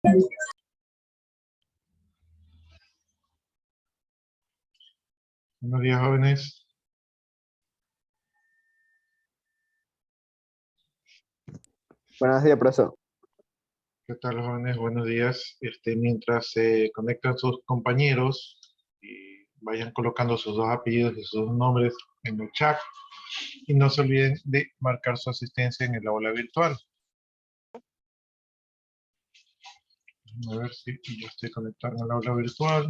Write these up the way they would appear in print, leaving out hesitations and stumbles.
Buenos días, jóvenes. Buenos días, profesor. ¿Qué tal, jóvenes? Buenos días. Mientras se conectan sus compañeros y vayan colocando sus dos apellidos y sus dos nombres en el chat. Y no se olviden de marcar su asistencia en el aula virtual. A ver si yo estoy conectado al aula virtual.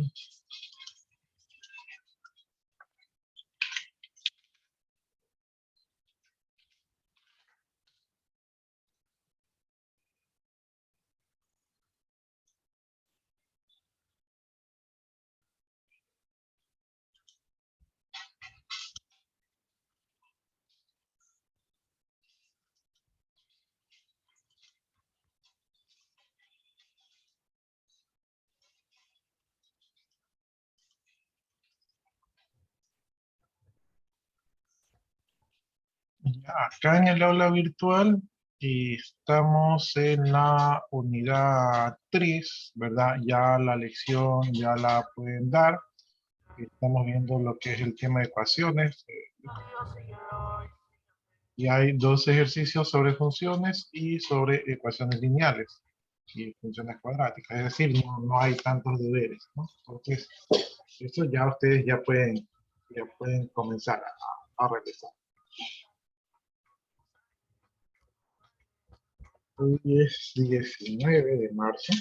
Ya, acá en el aula virtual estamos en la unidad 3, ¿verdad? Ya la lección ya la pueden dar. Estamos viendo lo que es el tema de ecuaciones. Y hay dos ejercicios sobre funciones y sobre ecuaciones lineales y funciones cuadráticas. Es decir, no hay tantos deberes, ¿no? Entonces, eso ya ustedes ya pueden comenzar a realizar. Hoy es 19 de marzo.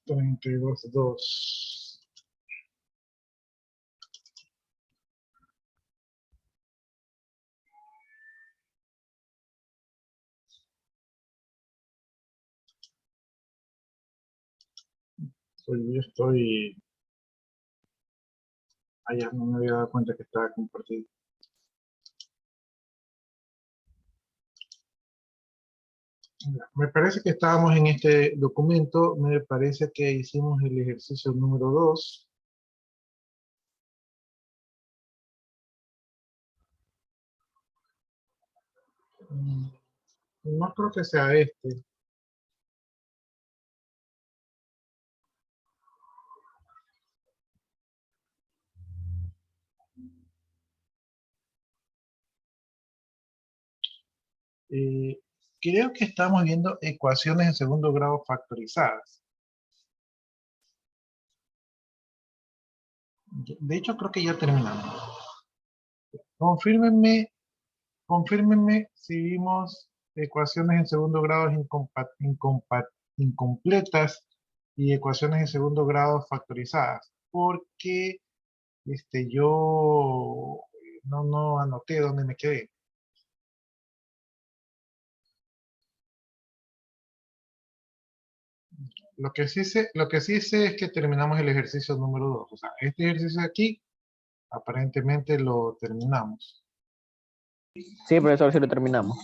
Treinta y dos. Yo estoy... Allá no me había dado cuenta que estaba compartido. Me parece que estábamos en este documento, me parece que hicimos el ejercicio número 2. No creo que sea este. Eh, Creo que estamos viendo ecuaciones en segundo grado factorizadas. De hecho, creo que ya terminamos. Confírmenme, confírmenme si vimos ecuaciones en segundo grado incompletas y ecuaciones en segundo grado factorizadas. Porque yo no anoté dónde me quedé. Lo que sí sé es que terminamos el ejercicio número 2. O sea, este ejercicio de aquí, aparentemente lo terminamos. Sí, profesor, sí lo terminamos.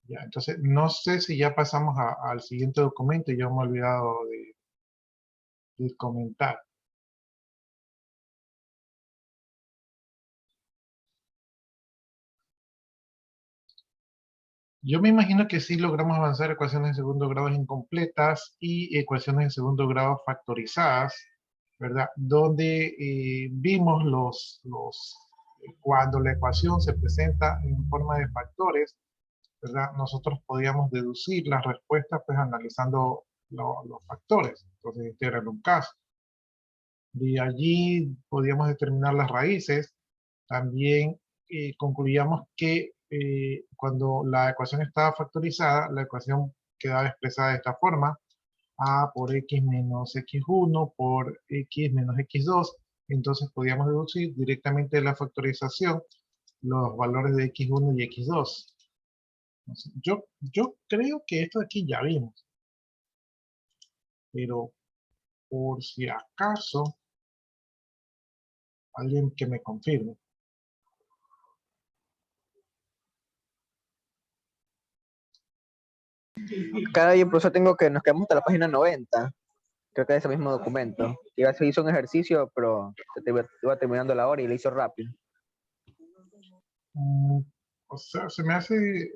Ya, entonces, no sé si ya pasamos al siguiente documento, yo me he olvidado de comentar. Yo me imagino que sí logramos avanzar ecuaciones de segundo grado incompletas y ecuaciones de segundo grado factorizadas, ¿verdad? Donde vimos cuando la ecuación se presenta en forma de factores, ¿verdad? Nosotros podíamos deducir las respuestas pues analizando los factores. Entonces, este era un caso. De allí podíamos determinar las raíces. También concluíamos que cuando la ecuación estaba factorizada, la ecuación quedaba expresada de esta forma: a por x menos x1 por x menos x2. Entonces podíamos deducir directamente de la factorización los valores de x1 y x2. Entonces, yo creo que esto de aquí ya vimos, pero por si acaso, alguien que me confirme. Cada día, profesor, nos quedamos hasta la página 90. Creo que es ese mismo documento. Se hizo un ejercicio, pero iba terminando la hora y lo hizo rápido. O sea, se me hace...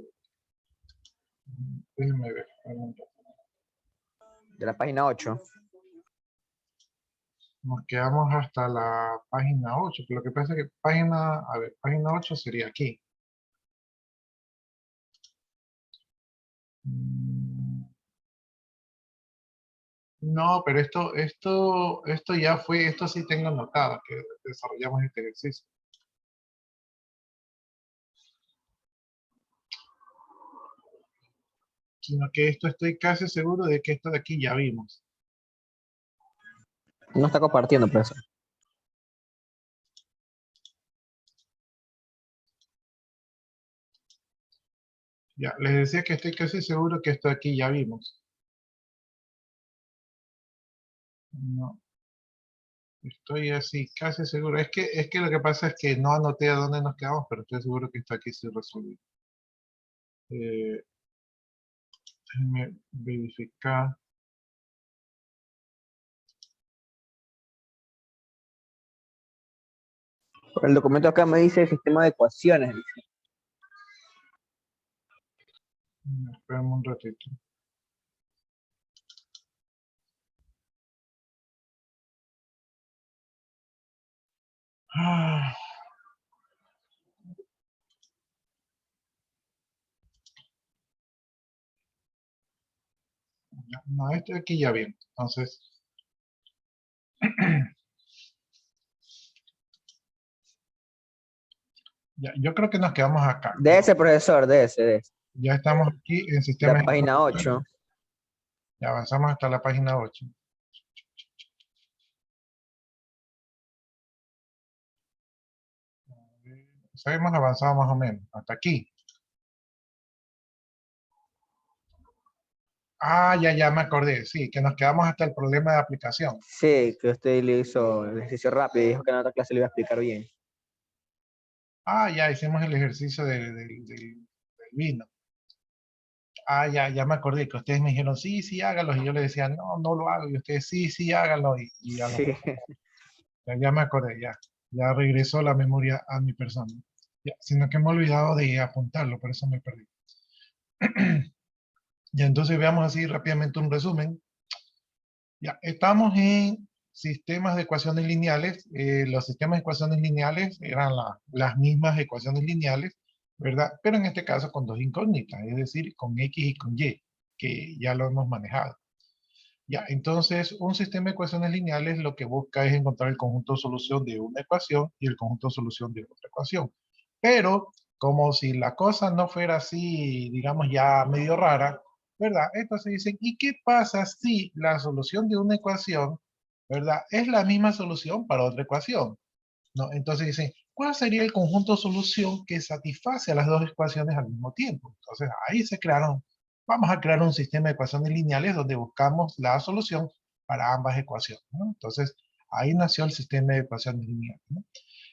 Déjenme ver. De la página 8. Nos quedamos hasta la página 8. Pero lo que pasa es que página 8 sería aquí. No, pero esto ya fue, esto sí tengo anotado, que desarrollamos este ejercicio. Sino que esto estoy casi seguro de que esto de aquí ya vimos. No está compartiendo, profesor. Ya, les decía que estoy casi seguro que esto de aquí ya vimos. No. Estoy así, casi seguro. Es que lo que pasa es que no anoté a dónde nos quedamos, pero estoy seguro que está aquí sí resolvido. Déjenme verificar. El documento acá me dice sistema de ecuaciones. Espérame un ratito. Ah. No, este de aquí ya bien. Entonces, ya, yo creo que nos quedamos acá. De ese, profesor, de ese. Ya estamos aquí en La sistemas. página 8. Ya avanzamos hasta la página 8. O sea, hemos avanzado más o menos. Hasta aquí. Ah, ya me acordé. Sí, que nos quedamos hasta el problema de aplicación. Sí, que usted le hizo el ejercicio rápido y dijo que en otra clase le iba a explicar bien. Ah, ya hicimos el ejercicio del vino. Ah, ya me acordé que ustedes me dijeron, sí, hágalo. Y yo les decía, no lo hago. Y ustedes, sí, hágalo. Y a lo Sí. ya me acordé, ya regresó la memoria a mi persona. Ya, sino que me he olvidado de apuntarlo, por eso me perdí. Ya, entonces veamos así rápidamente un resumen. Ya, estamos en sistemas de ecuaciones lineales. Los sistemas de ecuaciones lineales eran las mismas ecuaciones lineales, ¿verdad? Pero en este caso con dos incógnitas, es decir, con X y con Y, que ya lo hemos manejado. Ya, entonces un sistema de ecuaciones lineales lo que busca es encontrar el conjunto de solución de una ecuación y el conjunto de solución de otra ecuación. Pero como si la cosa no fuera así, digamos ya medio rara, ¿verdad? Entonces dicen, ¿y qué pasa si la solución de una ecuación, ¿verdad? Es la misma solución para otra ecuación, ¿no? Entonces dicen, ¿cuál sería el conjunto de solución que satisface a las dos ecuaciones al mismo tiempo? Entonces ahí vamos a crear un sistema de ecuaciones lineales donde buscamos la solución para ambas ecuaciones, ¿no? Entonces ahí nació el sistema de ecuaciones lineales, ¿no?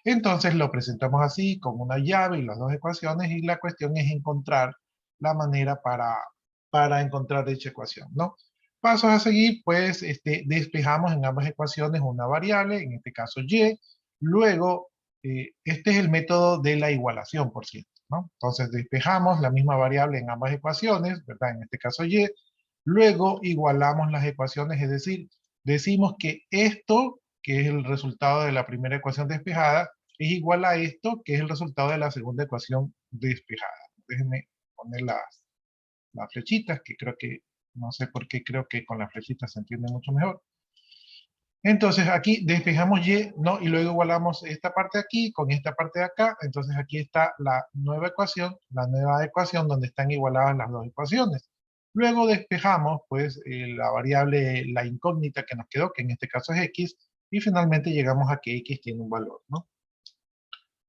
Entonces lo presentamos así, con una llave y las dos ecuaciones, y la cuestión es encontrar la manera para encontrar dicha ecuación, ¿no? Pasos a seguir, pues despejamos en ambas ecuaciones una variable, en este caso y, luego este es el método de la igualación, por cierto, ¿no? Entonces despejamos la misma variable en ambas ecuaciones, ¿verdad? En este caso y, luego igualamos las ecuaciones, es decir, decimos que esto, que es el resultado de la primera ecuación despejada, es igual a esto, que es el resultado de la segunda ecuación despejada. Déjenme poner las flechitas, que creo que, no sé por qué, creo que con las flechitas se entiende mucho mejor. Entonces aquí despejamos y, ¿no? Y luego igualamos esta parte de aquí con esta parte de acá. Entonces aquí está la nueva ecuación donde están igualadas las dos ecuaciones. Luego despejamos pues la variable, la incógnita que nos quedó, que en este caso es x, y finalmente llegamos a que x tiene un valor, ¿no?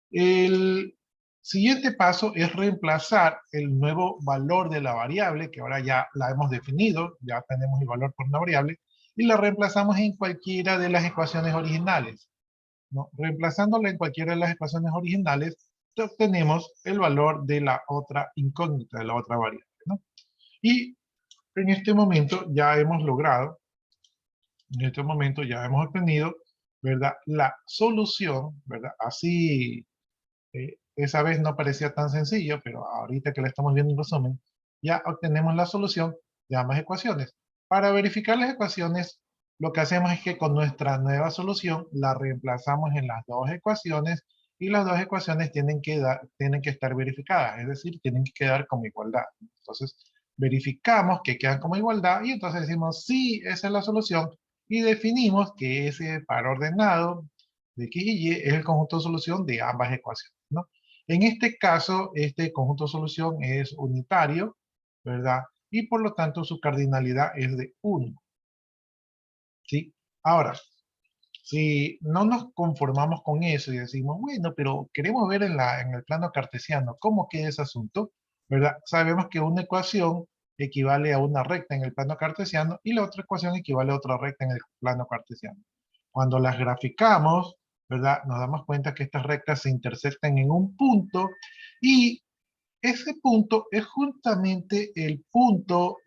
El siguiente paso es reemplazar el nuevo valor de la variable, que ahora ya la hemos definido, ya tenemos el valor por una variable, y la reemplazamos en cualquiera de las ecuaciones originales, ¿no? Reemplazándola en cualquiera de las ecuaciones originales, obtenemos el valor de la otra incógnita, de la otra variable, ¿no? Y en este momento ya hemos logrado, en este momento ya hemos obtenido, ¿verdad? La solución, ¿verdad? Así, esa vez no parecía tan sencillo, pero ahorita que la estamos viendo en resumen, ya obtenemos la solución de ambas ecuaciones. Para verificar las ecuaciones, lo que hacemos es que con nuestra nueva solución la reemplazamos en las dos ecuaciones, y las dos ecuaciones tienen que estar verificadas, es decir, tienen que quedar como igualdad. Entonces, verificamos que quedan como igualdad y entonces decimos, sí, esa es la solución, y definimos que ese par ordenado de x y y es el conjunto de solución de ambas ecuaciones, ¿no? En este caso, este conjunto de solución es unitario, ¿verdad? Y por lo tanto su cardinalidad es de 1, ¿sí? Ahora, si no nos conformamos con eso y decimos, bueno, pero queremos ver en el plano cartesiano cómo queda ese asunto, ¿verdad? Sabemos que una ecuación equivale a una recta en el plano cartesiano y la otra ecuación equivale a otra recta en el plano cartesiano. Cuando las graficamos, ¿verdad? Nos damos cuenta que estas rectas se intersectan en un punto, y ese punto es justamente el punto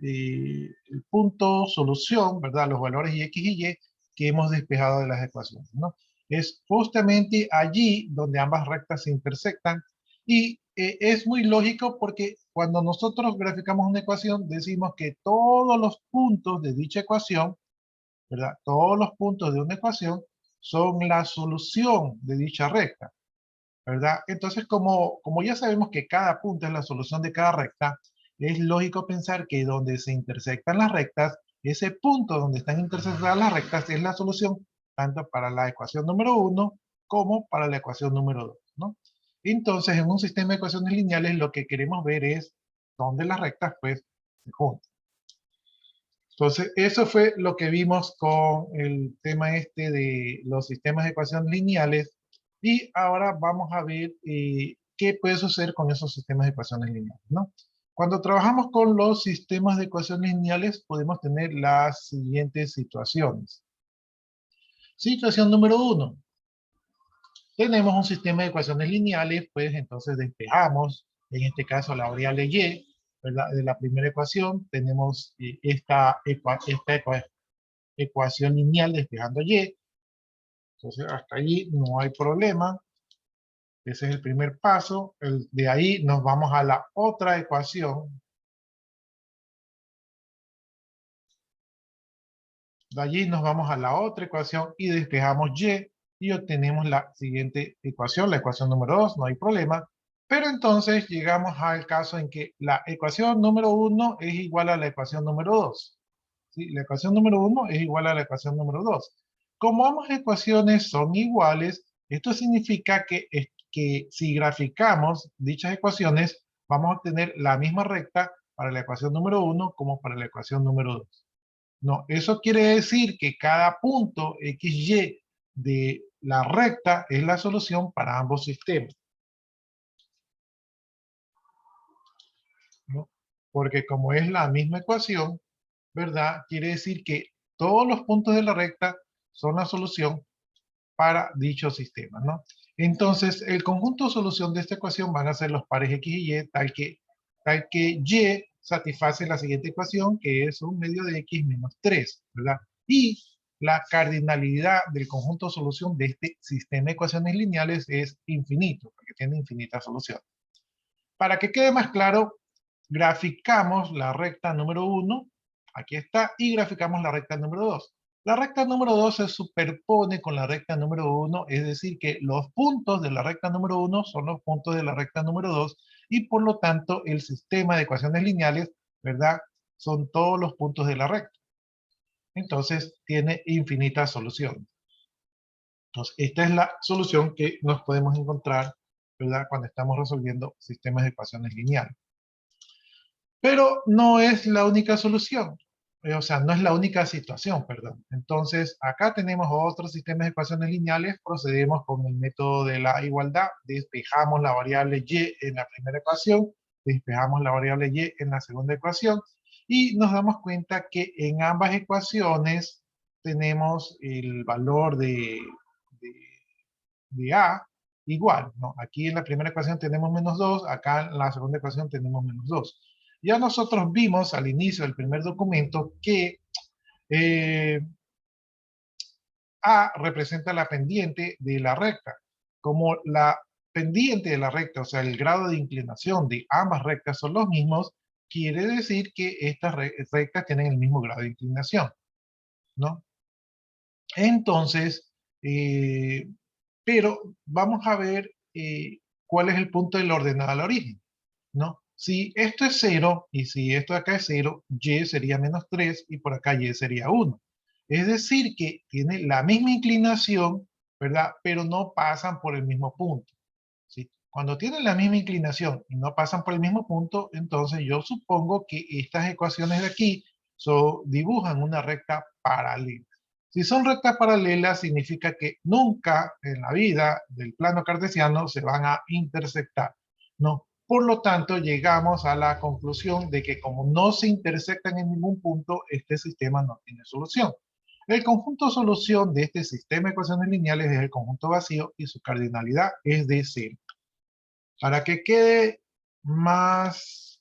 solución, ¿verdad? Los valores y x y y que hemos despejado de las ecuaciones, ¿no? Es justamente allí donde ambas rectas se intersectan, y es muy lógico porque cuando nosotros graficamos una ecuación decimos que todos los puntos de dicha ecuación, ¿verdad? Todos los puntos de una ecuación son la solución de dicha recta, ¿verdad? Entonces, como ya sabemos que cada punto es la solución de cada recta, es lógico pensar que donde se intersectan las rectas, ese punto donde están intersectadas las rectas es la solución tanto para la ecuación número 1 como para la ecuación número 2, ¿no? Entonces, en un sistema de ecuaciones lineales lo que queremos ver es dónde las rectas pues se juntan. Entonces, eso fue lo que vimos con el tema este de los sistemas de ecuaciones lineales, y ahora vamos a ver qué puede suceder con esos sistemas de ecuaciones lineales, ¿no? Cuando trabajamos con los sistemas de ecuaciones lineales podemos tener las siguientes situaciones. Situación número 1. Tenemos un sistema de ecuaciones lineales, pues entonces despejamos, en este caso la variable y, ¿verdad? De la primera ecuación tenemos ecuación lineal despejando y. Entonces hasta allí no hay problema. Ese es el primer paso. De ahí nos vamos a la otra ecuación. De allí nos vamos a la otra ecuación y despejamos y obtenemos la siguiente ecuación, la ecuación número 2, no hay problema. Pero entonces llegamos al caso en que la ecuación número 1 es igual a la ecuación número 2. ¿Sí? La ecuación número 1 es igual a la ecuación número 2. Como ambas ecuaciones son iguales, esto significa que si graficamos dichas ecuaciones, vamos a obtener la misma recta para la ecuación número 1 como para la ecuación número 2. No, eso quiere decir que cada punto XY de la recta es la solución para ambos sistemas, ¿no? Porque como es la misma ecuación, ¿verdad? Quiere decir que todos los puntos de la recta son la solución para dicho sistema, ¿no? Entonces, el conjunto de solución de esta ecuación van a ser los pares X y Y, tal que Y satisface la siguiente ecuación, que es un medio de X menos 3, ¿verdad? Y la cardinalidad del conjunto de solución de este sistema de ecuaciones lineales es infinito, porque tiene infinitas soluciones. Para que quede más claro, graficamos la recta número 1, aquí está, y graficamos la recta número 2. La recta número 2 se superpone con la recta número 1, es decir, que los puntos de la recta número 1 son los puntos de la recta número 2, y por lo tanto el sistema de ecuaciones lineales, ¿verdad? Son todos los puntos de la recta. Entonces tiene infinitas soluciones. Entonces, esta es la solución que nos podemos encontrar, ¿verdad? Cuando estamos resolviendo sistemas de ecuaciones lineales. Pero no es la única solución, o sea, no es la única situación, perdón. Entonces, acá tenemos otros sistemas de ecuaciones lineales, procedemos con el método de la igualdad, despejamos la variable y en la primera ecuación, despejamos la variable y en la segunda ecuación, y nos damos cuenta que en ambas ecuaciones tenemos el valor de A igual, ¿no? Aquí en la primera ecuación tenemos menos 2, acá en la segunda ecuación tenemos menos 2. Ya nosotros vimos al inicio del primer documento que A representa la pendiente de la recta. Como la pendiente de la recta, o sea, el grado de inclinación de ambas rectas son los mismos, quiere decir que estas rectas tienen el mismo grado de inclinación, ¿no? Entonces, pero vamos a ver cuál es el punto del ordenado al origen, ¿no? Si esto es 0 y si esto de acá es 0, y sería menos 3 y por acá y sería 1. Es decir, que tiene la misma inclinación, ¿verdad? Pero no pasan por el mismo punto, ¿sí? Cuando tienen la misma inclinación y no pasan por el mismo punto, entonces yo supongo que estas ecuaciones de aquí dibujan una recta paralela. Si son rectas paralelas, significa que nunca en la vida del plano cartesiano se van a intersectar, ¿no? Por lo tanto, llegamos a la conclusión de que como no se intersectan en ningún punto, este sistema no tiene solución. El conjunto solución de este sistema de ecuaciones lineales es el conjunto vacío y su cardinalidad es de 0. Para que quede más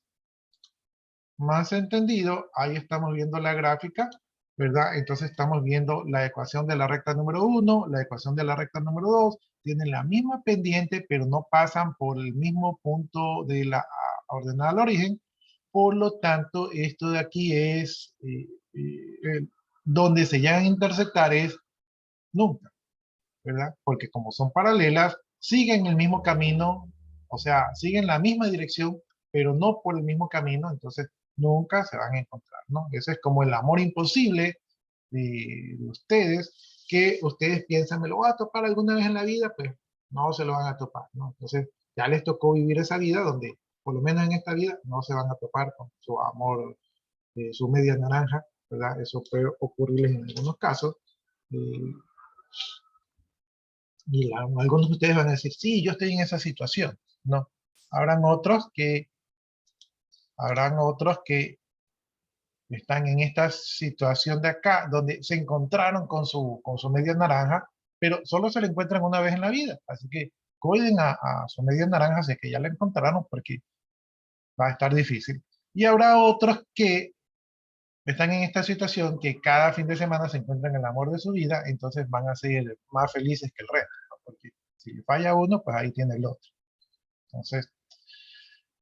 entendido, ahí estamos viendo la gráfica, ¿verdad? Entonces estamos viendo la ecuación de la recta número 1, la ecuación de la recta número 2, tienen la misma pendiente, pero no pasan por el mismo punto de la ordenada al origen. Por lo tanto, esto de aquí es, donde se llegan a intersectar es nunca, ¿verdad? Porque como son paralelas, siguen el mismo camino, o sea, siguen la misma dirección, pero no por el mismo camino, entonces nunca se van a encontrar, ¿no? Ese es como el amor imposible de ustedes, que ustedes piensan, me lo voy a topar alguna vez en la vida, pues no se lo van a topar, ¿no? Entonces ya les tocó vivir esa vida donde, por lo menos en esta vida, no se van a topar con su amor, su media naranja, ¿verdad? Eso puede ocurrirles en algunos casos. Eh, y algunos de ustedes van a decir, sí, yo estoy en esa situación. No, habrán otros que están en esta situación de acá, donde se encontraron con su media naranja, pero solo se la encuentran una vez en la vida. Así que cuiden a su media naranja, si es que ya la encontraron, porque va a estar difícil. Y habrá otros que están en esta situación que cada fin de semana se encuentran el amor de su vida, entonces van a ser más felices que el resto, ¿no? Porque si le falla uno, pues ahí tiene el otro. Entonces,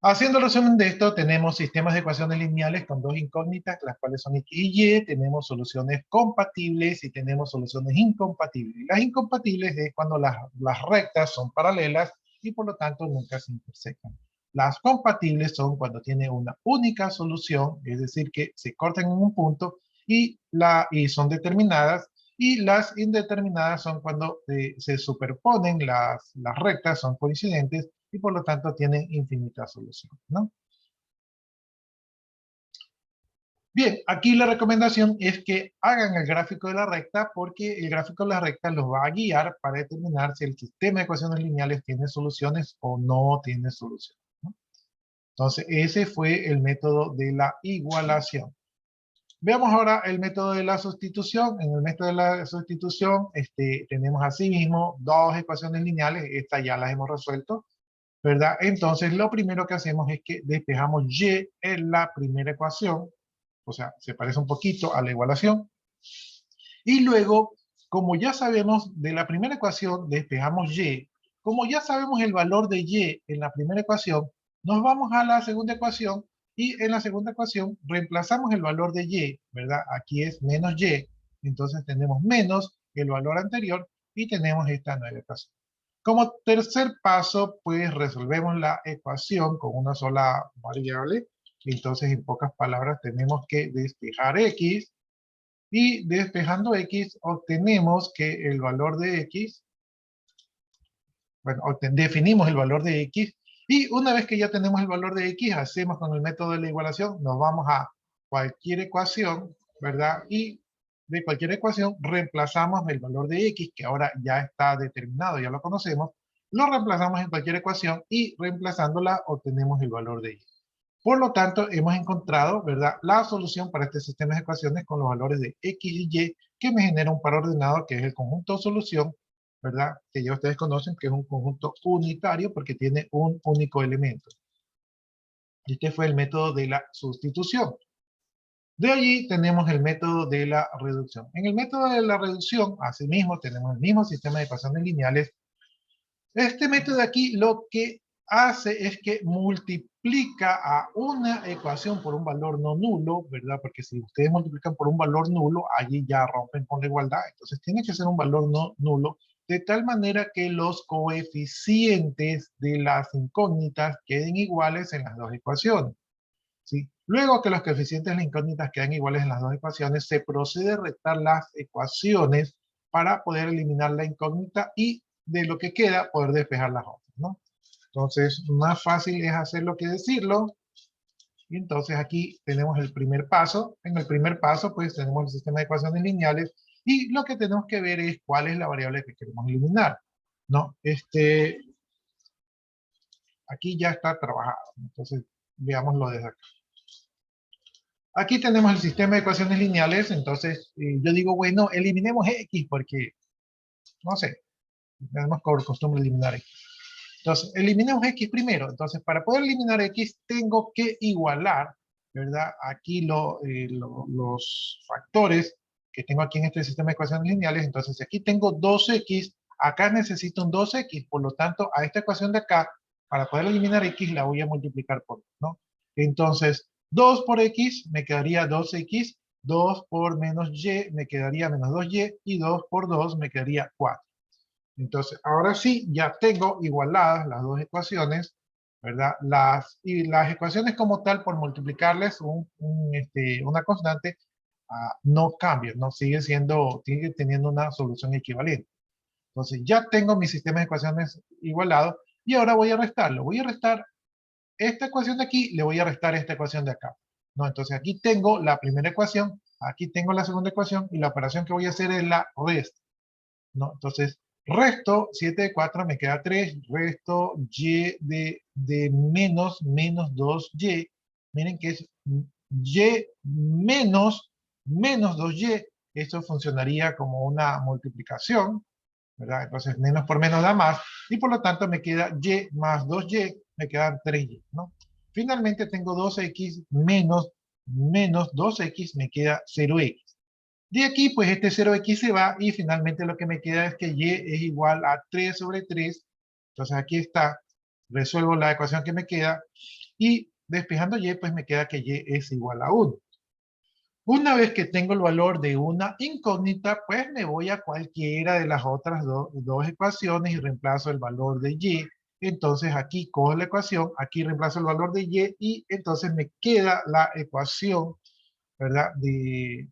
haciendo el resumen de esto, tenemos sistemas de ecuaciones lineales con dos incógnitas, las cuales son X y Y, tenemos soluciones compatibles y tenemos soluciones incompatibles. Las incompatibles es cuando las rectas son paralelas y por lo tanto nunca se intersectan. Las compatibles son cuando tiene una única solución, es decir, que se cortan en un punto y son determinadas, y las indeterminadas son cuando se superponen las rectas, son coincidentes, y por lo tanto tienen infinitas soluciones, ¿no? Bien, aquí la recomendación es que hagan el gráfico de la recta, porque el gráfico de la recta los va a guiar para determinar si el sistema de ecuaciones lineales tiene soluciones o no tiene soluciones, ¿no? Entonces, ese fue el método de la igualación. Veamos ahora el método de la sustitución. En el método de la sustitución tenemos asimismo dos ecuaciones lineales, estas ya las hemos resuelto, ¿verdad? Entonces lo primero que hacemos es que despejamos y en la primera ecuación, o sea, se parece un poquito a la igualación, y luego, como ya sabemos de la primera ecuación, despejamos y, como ya sabemos el valor de y en la primera ecuación, nos vamos a la segunda ecuación y en la segunda ecuación reemplazamos el valor de y, ¿verdad? Aquí es menos y, entonces tenemos menos el valor anterior y tenemos esta nueva ecuación. Como tercer paso, pues resolvemos la ecuación con una sola variable. Entonces, en pocas palabras, tenemos que despejar x y despejando x obtenemos que el valor de x, bueno, definimos el valor de x y una vez que ya tenemos el valor de x, hacemos con el método de la igualación, nos vamos a cualquier ecuación, ¿verdad? Y de cualquier ecuación reemplazamos el valor de x, que ahora ya está determinado, ya lo conocemos, lo reemplazamos en cualquier ecuación y reemplazándola obtenemos el valor de y. Por lo tanto, hemos encontrado, ¿verdad?, la solución para este sistema de ecuaciones con los valores de x y y, que me genera un par ordenado, que es el conjunto solución, ¿verdad?, que ya ustedes conocen, que es un conjunto unitario porque tiene un único elemento. Este fue el método de la sustitución. De allí tenemos el método de la reducción. En el método de la reducción, asimismo, tenemos el mismo sistema de ecuaciones lineales. Este método de aquí lo que hace es que multiplica a una ecuación por un valor no nulo, ¿verdad? Porque si ustedes multiplican por un valor nulo, allí ya rompen con la igualdad. Entonces tiene que ser un valor no nulo, de tal manera que los coeficientes de las incógnitas queden iguales en las dos ecuaciones, ¿sí? Luego que los coeficientes de las incógnitas quedan iguales en las dos ecuaciones, se procede a restar las ecuaciones para poder eliminar la incógnita y de lo que queda poder despejar las otras, ¿no? Entonces, más fácil es hacerlo que decirlo. Y entonces aquí tenemos el primer paso. En el primer paso, pues tenemos el sistema de ecuaciones lineales y lo que tenemos que ver es cuál es la variable que queremos eliminar, ¿no? Aquí ya está trabajado. Entonces, veámoslo desde acá. Aquí tenemos el sistema de ecuaciones lineales, entonces yo digo, bueno, eliminemos x porque, no sé, tenemos por costumbre eliminar x. Entonces, eliminemos x primero. Entonces, para poder eliminar x, tengo que igualar, ¿verdad? Aquí los factores que tengo aquí en este sistema de ecuaciones lineales. Entonces, si aquí tengo 2x, acá necesito un 2x, por lo tanto, a esta ecuación de acá, para poder eliminar x, la voy a multiplicar por 2, ¿no? Entonces, 2 por x me quedaría 2x, 2 por menos y me quedaría menos 2y, y 2 por 2 me quedaría 4. Entonces, ahora sí, ya tengo igualadas las dos ecuaciones, ¿verdad? Y las ecuaciones como tal, por multiplicarles una constante, no cambian, no sigue teniendo una solución equivalente. Entonces, ya tengo mi sistema de ecuaciones igualado y ahora voy a restarlo. Voy a restar esta ecuación de aquí, le voy a restar esta ecuación de acá, ¿no? Entonces, aquí tengo la primera ecuación, aquí tengo la segunda ecuación y la operación que voy a hacer es la resta, ¿no? Entonces, resto 7 de 4 me queda 3, resto y de menos 2y, miren que es y menos 2y, esto funcionaría como una multiplicación, ¿verdad? Entonces menos por menos da más, y por lo tanto me queda y más 2y, me quedan 3y, ¿no? Finalmente tengo 2x menos 2x, me queda 0x. De aquí, pues este 0x se va y finalmente lo que me queda es que y es igual a 3 sobre 3. Entonces aquí está, resuelvo la ecuación que me queda y despejando y, pues me queda que y es igual a 1. Una vez que tengo el valor de una incógnita, pues me voy a cualquiera de las otras dos ecuaciones y reemplazo el valor de y. Entonces aquí cojo la ecuación, aquí reemplazo el valor de y entonces me queda la ecuación, ¿verdad? De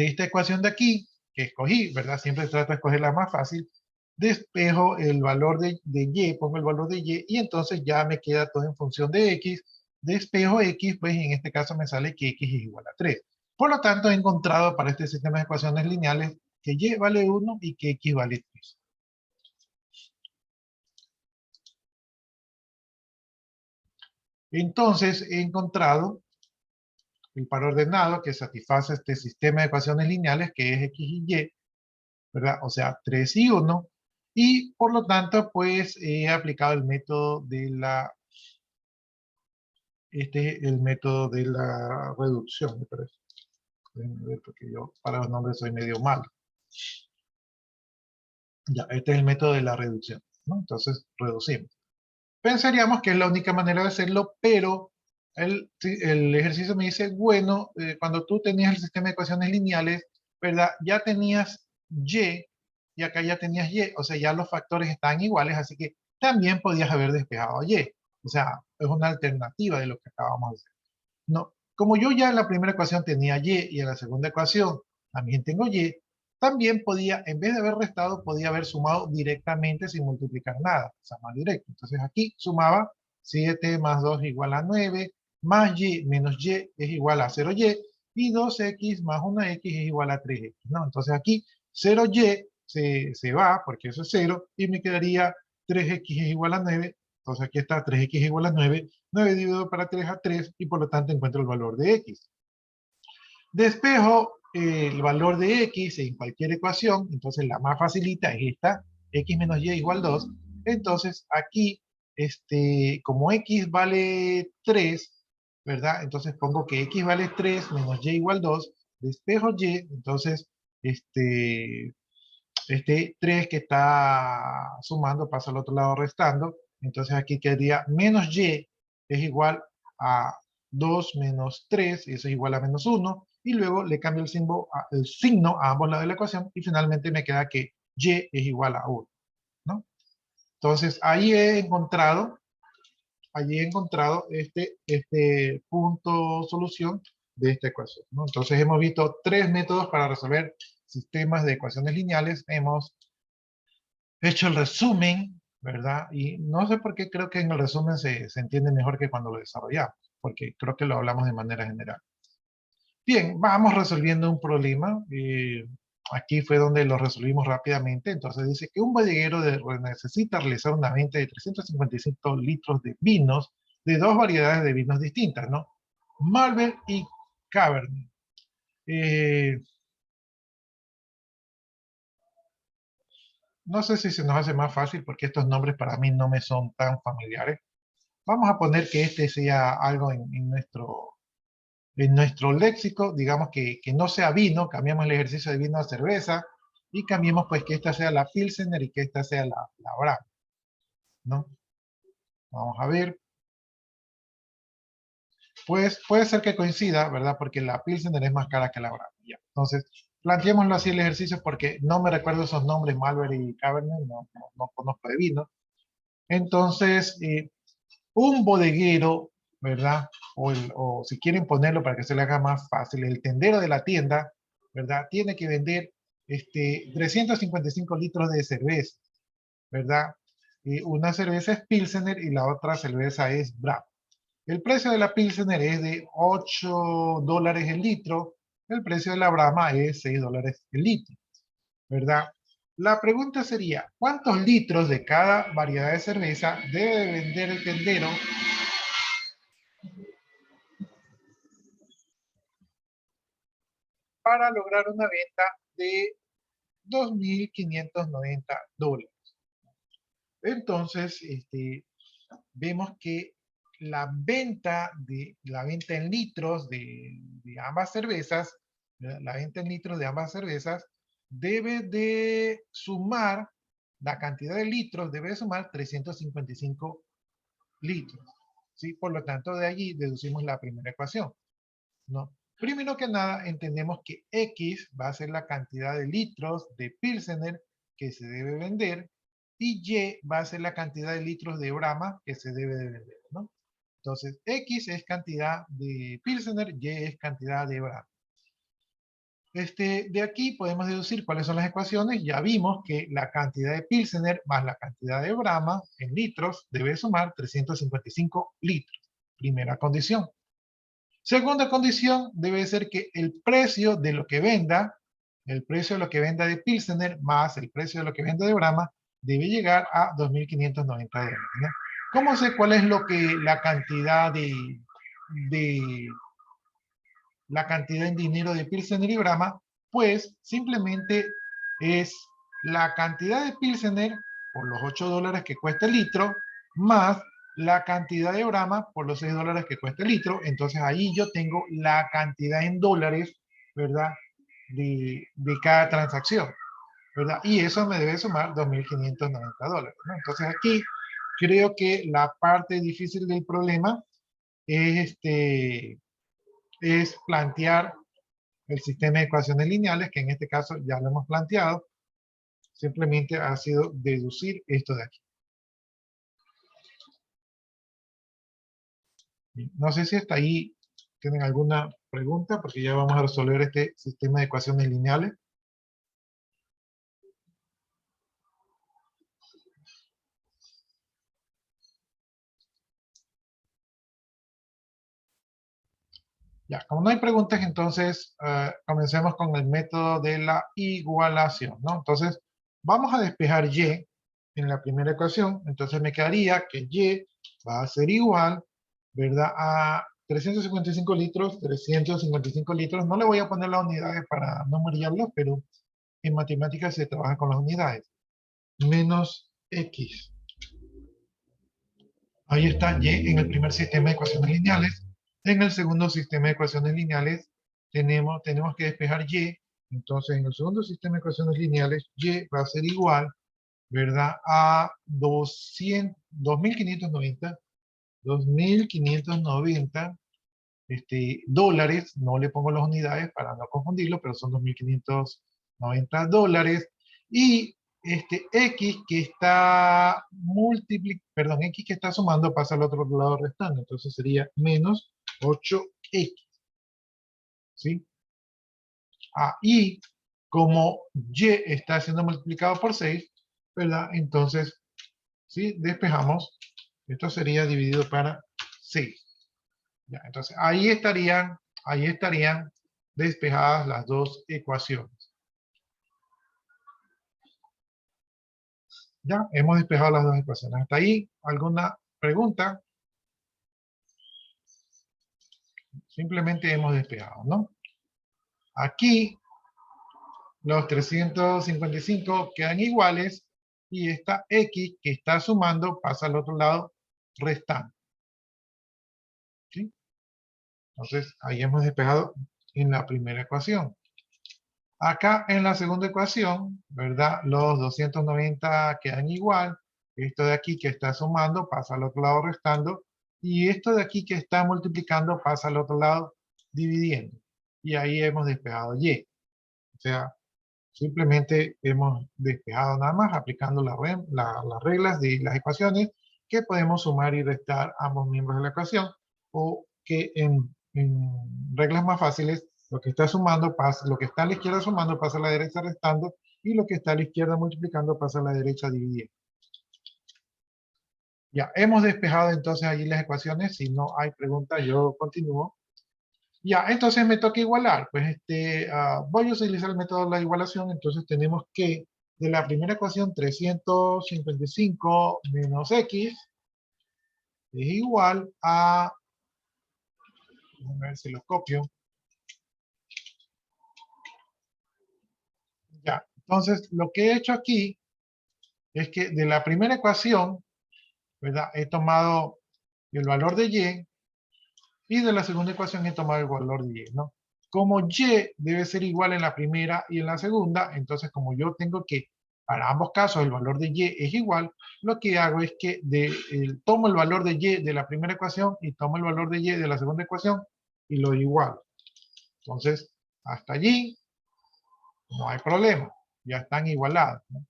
esta ecuación de aquí, que escogí, ¿verdad? Siempre trato de escoger la más fácil. Despejo el valor de y, pongo el valor de y entonces ya me queda todo en función de x. Despejo x, pues en este caso me sale que x es igual a 3. Por lo tanto, he encontrado para este sistema de ecuaciones lineales que y vale 1 y que x vale 3. Entonces, he encontrado el par ordenado que satisface este sistema de ecuaciones lineales que es X y Y, ¿verdad? O sea, 3 y 1. Y por lo tanto, pues he aplicado el método de la... Este es el método de la reducción, me parece. Déjenme ver, porque yo para los nombres soy medio malo. Ya, este es el método de la reducción, ¿no? Entonces, reducimos. Pensaríamos que es la única manera de hacerlo, pero el ejercicio me dice, bueno, cuando tú tenías el sistema de ecuaciones lineales, ¿verdad? Ya tenías y acá ya tenías Y, o sea, ya los factores están iguales, así que también podías haber despejado Y. O sea, es una alternativa de lo que acabamos de hacer. No, como yo ya en la primera ecuación tenía Y y en la segunda ecuación también tengo Y, también podía, en vez de haber restado, podía haber sumado directamente sin multiplicar nada, o sea, más directo. Entonces aquí sumaba 7 más 2 igual a 9, más Y menos Y es igual a 0Y, y 2X más 1X es igual a 3X, ¿no? Entonces aquí 0Y se va, porque eso es 0, y me quedaría 3X es igual a 9, entonces aquí está 3X es igual a 9, 9 dividido para 3 a 3, y por lo tanto encuentro el valor de X. Despejo el valor de X en cualquier ecuación, entonces la más facilita es esta, X menos Y igual 2. Entonces aquí, como X vale 3, ¿verdad? Entonces pongo que X vale 3 menos Y igual 2, despejo Y, entonces este 3 que está sumando pasa al otro lado restando, entonces aquí quedaría menos Y es igual a 2 menos 3, y eso es igual a menos 1, y luego le cambio el signo a ambos lados de la ecuación, y finalmente me queda que Y es igual a 1, ¿no? Entonces ahí he encontrado este punto solución de esta ecuación, ¿no? Entonces hemos visto 3 métodos para resolver sistemas de ecuaciones lineales. Hemos hecho el resumen, ¿verdad? Y no sé por qué creo que en el resumen se entiende mejor que cuando lo desarrollamos, porque creo que lo hablamos de manera general. Bien, vamos resolviendo un problema. Aquí fue donde lo resolvimos rápidamente. Entonces dice que un bodeguero necesita realizar una venta de 355 litros de vinos, de dos variedades de vinos distintas, ¿no? Malbec y Cabernet. No sé si se nos hace más fácil porque estos nombres para mí no me son tan familiares. Vamos a poner que este sea algo en nuestro léxico, digamos que no sea vino, cambiamos el ejercicio de vino a cerveza, y cambiemos pues que esta sea la Pilsener y que esta sea la Brahma, ¿no? Vamos a ver. Pues puede ser que coincida, ¿verdad? Porque la Pilsener es más cara que la Brahma. Ya. Entonces, planteémoslo así el ejercicio porque no me recuerdo esos nombres, Malbec y Cabernet, no conozco de vino. Entonces, un bodeguero, ¿verdad? O si quieren ponerlo para que se le haga más fácil, el tendero de la tienda, ¿verdad? Tiene que vender 355 litros de cerveza, ¿verdad? Una cerveza es Pilsener y la otra cerveza es Brahma. El precio de la Pilsener es de $8 el litro, el precio de la Brahma es $6 el litro, ¿verdad? La pregunta sería, ¿cuántos litros de cada variedad de cerveza debe vender el tendero para lograr una venta de $2.590? Entonces, vemos que la venta en litros de ambas cervezas, la venta en litros de ambas cervezas debe de sumar, la cantidad de litros debe de sumar 355 litros, ¿sí? Por lo tanto, de allí deducimos la primera ecuación, ¿no? Primero que nada, entendemos que X va a ser la cantidad de litros de Pilsener que se debe vender, y Y va a ser la cantidad de litros de Brahma que se debe de vender, ¿no? Entonces, X es cantidad de Pilsener, Y es cantidad de Brahma. De aquí podemos deducir cuáles son las ecuaciones. Ya vimos que la cantidad de Pilsener más la cantidad de Brahma en litros debe sumar 355 litros. Primera condición. Segunda condición debe ser que el precio de lo que venda, el precio de lo que venda de Pilsener más el precio de lo que venda de Brahma, debe llegar a 2.590 dólares, ¿no? ¿Cómo sé cuál es la cantidad de la cantidad en dinero de Pilsener y Brahma, pues simplemente es la cantidad de Pilsener por los $8 que cuesta el litro, más la cantidad de Brahma por los $6 que cuesta el litro. Entonces ahí yo tengo la cantidad en dólares, ¿verdad? De cada transacción, ¿verdad? Y eso me debe sumar $2.590, ¿no? Entonces aquí creo que la parte difícil del problema es, es plantear el sistema de ecuaciones lineales, que en este caso ya lo hemos planteado. Simplemente ha sido deducir esto de aquí. No sé si hasta ahí tienen alguna pregunta, porque ya vamos a resolver este sistema de ecuaciones lineales. Ya, como no hay preguntas, entonces comencemos con el método de la igualación, ¿no? Entonces, vamos a despejar y en la primera ecuación. Entonces me quedaría que y va a ser igual, ¿verdad? A 355 litros, 355 litros. No le voy a poner las unidades para no marearlo, pero en matemáticas se trabaja con las unidades. Menos x. Ahí está y en el primer sistema de ecuaciones lineales. En el segundo sistema de ecuaciones lineales tenemos que despejar y. Entonces, en el segundo sistema de ecuaciones lineales, y va a ser igual, ¿verdad? A 2.590 dólares. No le pongo las unidades para no confundirlo, pero son $2.590. Y x que está x que está sumando pasa al otro lado restando. Entonces sería menos 8x. ¿Sí? Y como y está siendo multiplicado por 6, ¿verdad? Entonces, ¿sí? Despejamos. Esto sería dividido para 6. Ya, entonces ahí estarían despejadas las dos ecuaciones. Ya, hemos despejado las dos ecuaciones. ¿Hasta ahí alguna pregunta? Simplemente hemos despejado, ¿no? Aquí los 355 quedan iguales y esta x que está sumando pasa al otro lado restando. ¿Sí? Entonces ahí hemos despejado en la primera ecuación. Acá en la segunda ecuación, ¿verdad? Los 290 quedan igual. Esto de aquí que está sumando pasa al otro lado restando. Y esto de aquí que está multiplicando pasa al otro lado dividiendo. Y ahí hemos despejado y. O sea, simplemente hemos despejado nada más aplicando las reglas de las ecuaciones, que podemos sumar y restar ambos miembros de la ecuación, o que en reglas más fáciles, lo que está sumando pasa, lo que está a la izquierda sumando pasa a la derecha restando, y lo que está a la izquierda multiplicando pasa a la derecha dividiendo. Ya, hemos despejado entonces allí las ecuaciones. Si no hay preguntas, yo continúo. Ya, entonces me toca igualar. Pues voy a utilizar el método de la igualación. Entonces tenemos que, de la primera ecuación, 355 menos x es igual a, vamos a ver si lo copio. Ya, entonces lo que he hecho aquí es que de la primera ecuación, ¿verdad? He tomado el valor de y de la segunda ecuación he tomado el valor de y, ¿no? Como y debe ser igual en la primera y en la segunda, entonces como yo tengo que, para ambos casos el valor de y es igual, lo que hago es que tomo el valor de y de la primera ecuación y tomo el valor de y de la segunda ecuación y lo igualo. Entonces, hasta allí no hay problema, ya están igualados, ¿no?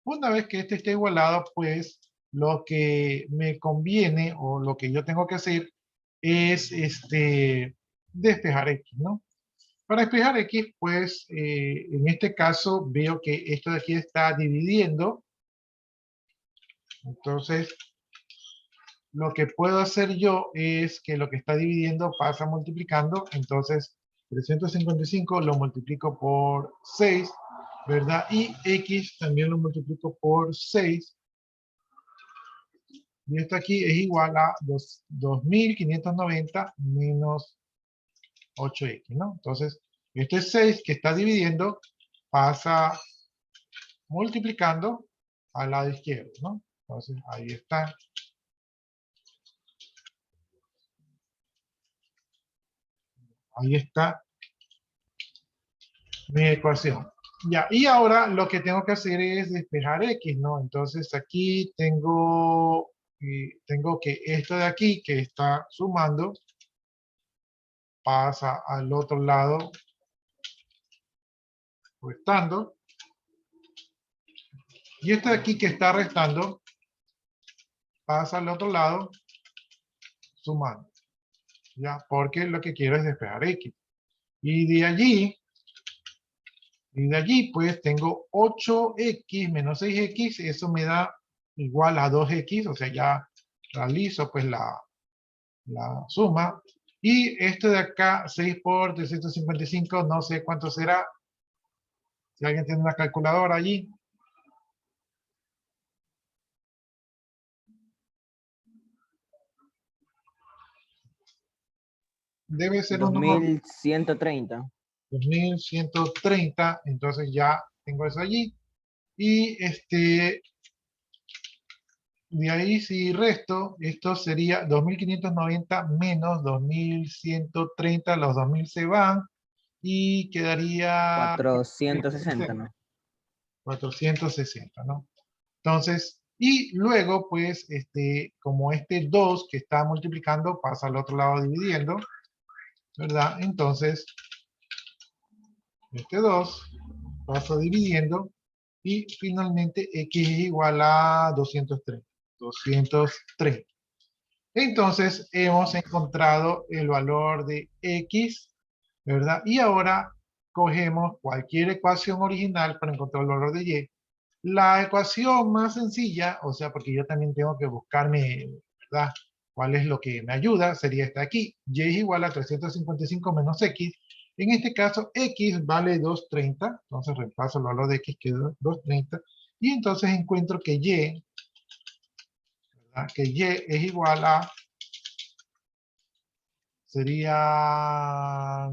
Una vez que este esté igualado, pues lo que me conviene o lo que yo tengo que hacer es despejar x, ¿no? Para despejar x, pues en este caso veo que esto de aquí está dividiendo. Entonces, lo que puedo hacer yo es que lo que está dividiendo pasa multiplicando. Entonces, 355 lo multiplico por 6, ¿verdad? Y x también lo multiplico por 6. Y esto aquí es igual a 2.590 menos 8x, ¿no? Entonces, este 6 que está dividiendo pasa multiplicando al lado izquierdo, ¿no? Entonces, ahí está. Ahí está mi ecuación. Ya, y ahora lo que tengo que hacer es despejar x, ¿no? Entonces aquí tengo que esto de aquí que está sumando pasa al otro lado restando. Y esto de aquí que está restando pasa al otro lado sumando. Ya, porque lo que quiero es despejar x. Y de allí pues tengo 8x menos 6x, eso me da igual a 2x, o sea, ya realizo pues la suma. Y esto de acá, 6 por 355, no sé cuánto será. Si alguien tiene una calculadora allí. Debe ser unos 2130. 2130, entonces ya tengo eso allí. Y de ahí si resto, esto sería 2590 menos 2130, los 2000 se van y quedaría 460, ¿no? 460, ¿no? Entonces, y luego pues, como este 2 que está multiplicando pasa al otro lado dividiendo, ¿verdad? Entonces, este 2 pasa dividiendo y finalmente x es igual a 230. 230. Entonces, hemos encontrado el valor de x, ¿verdad? Y ahora cogemos cualquier ecuación original para encontrar el valor de y. La ecuación más sencilla, o sea, porque yo también tengo que buscarme, ¿verdad? ¿Cuál es lo que me ayuda? Sería esta aquí. Y es igual a 355 menos x. En este caso, x vale 230. Entonces, reemplazo el valor de x que es 230. Y entonces encuentro que y, ¿verdad? Que y es igual a, sería,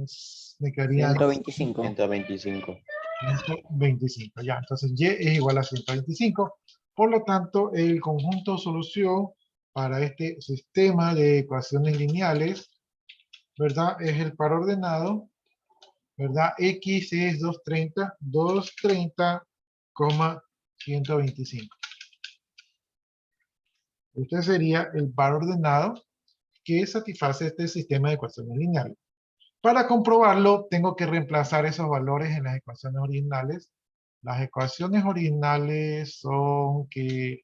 me quedarían 125. 125. 125, ya. Entonces y es igual a 125. Por lo tanto, el conjunto solución para este sistema de ecuaciones lineales, ¿verdad? Es el par ordenado, ¿verdad? X es 230, 125. Este sería el par ordenado que satisface este sistema de ecuaciones lineales. Para comprobarlo, tengo que reemplazar esos valores en las ecuaciones originales. Las ecuaciones originales son que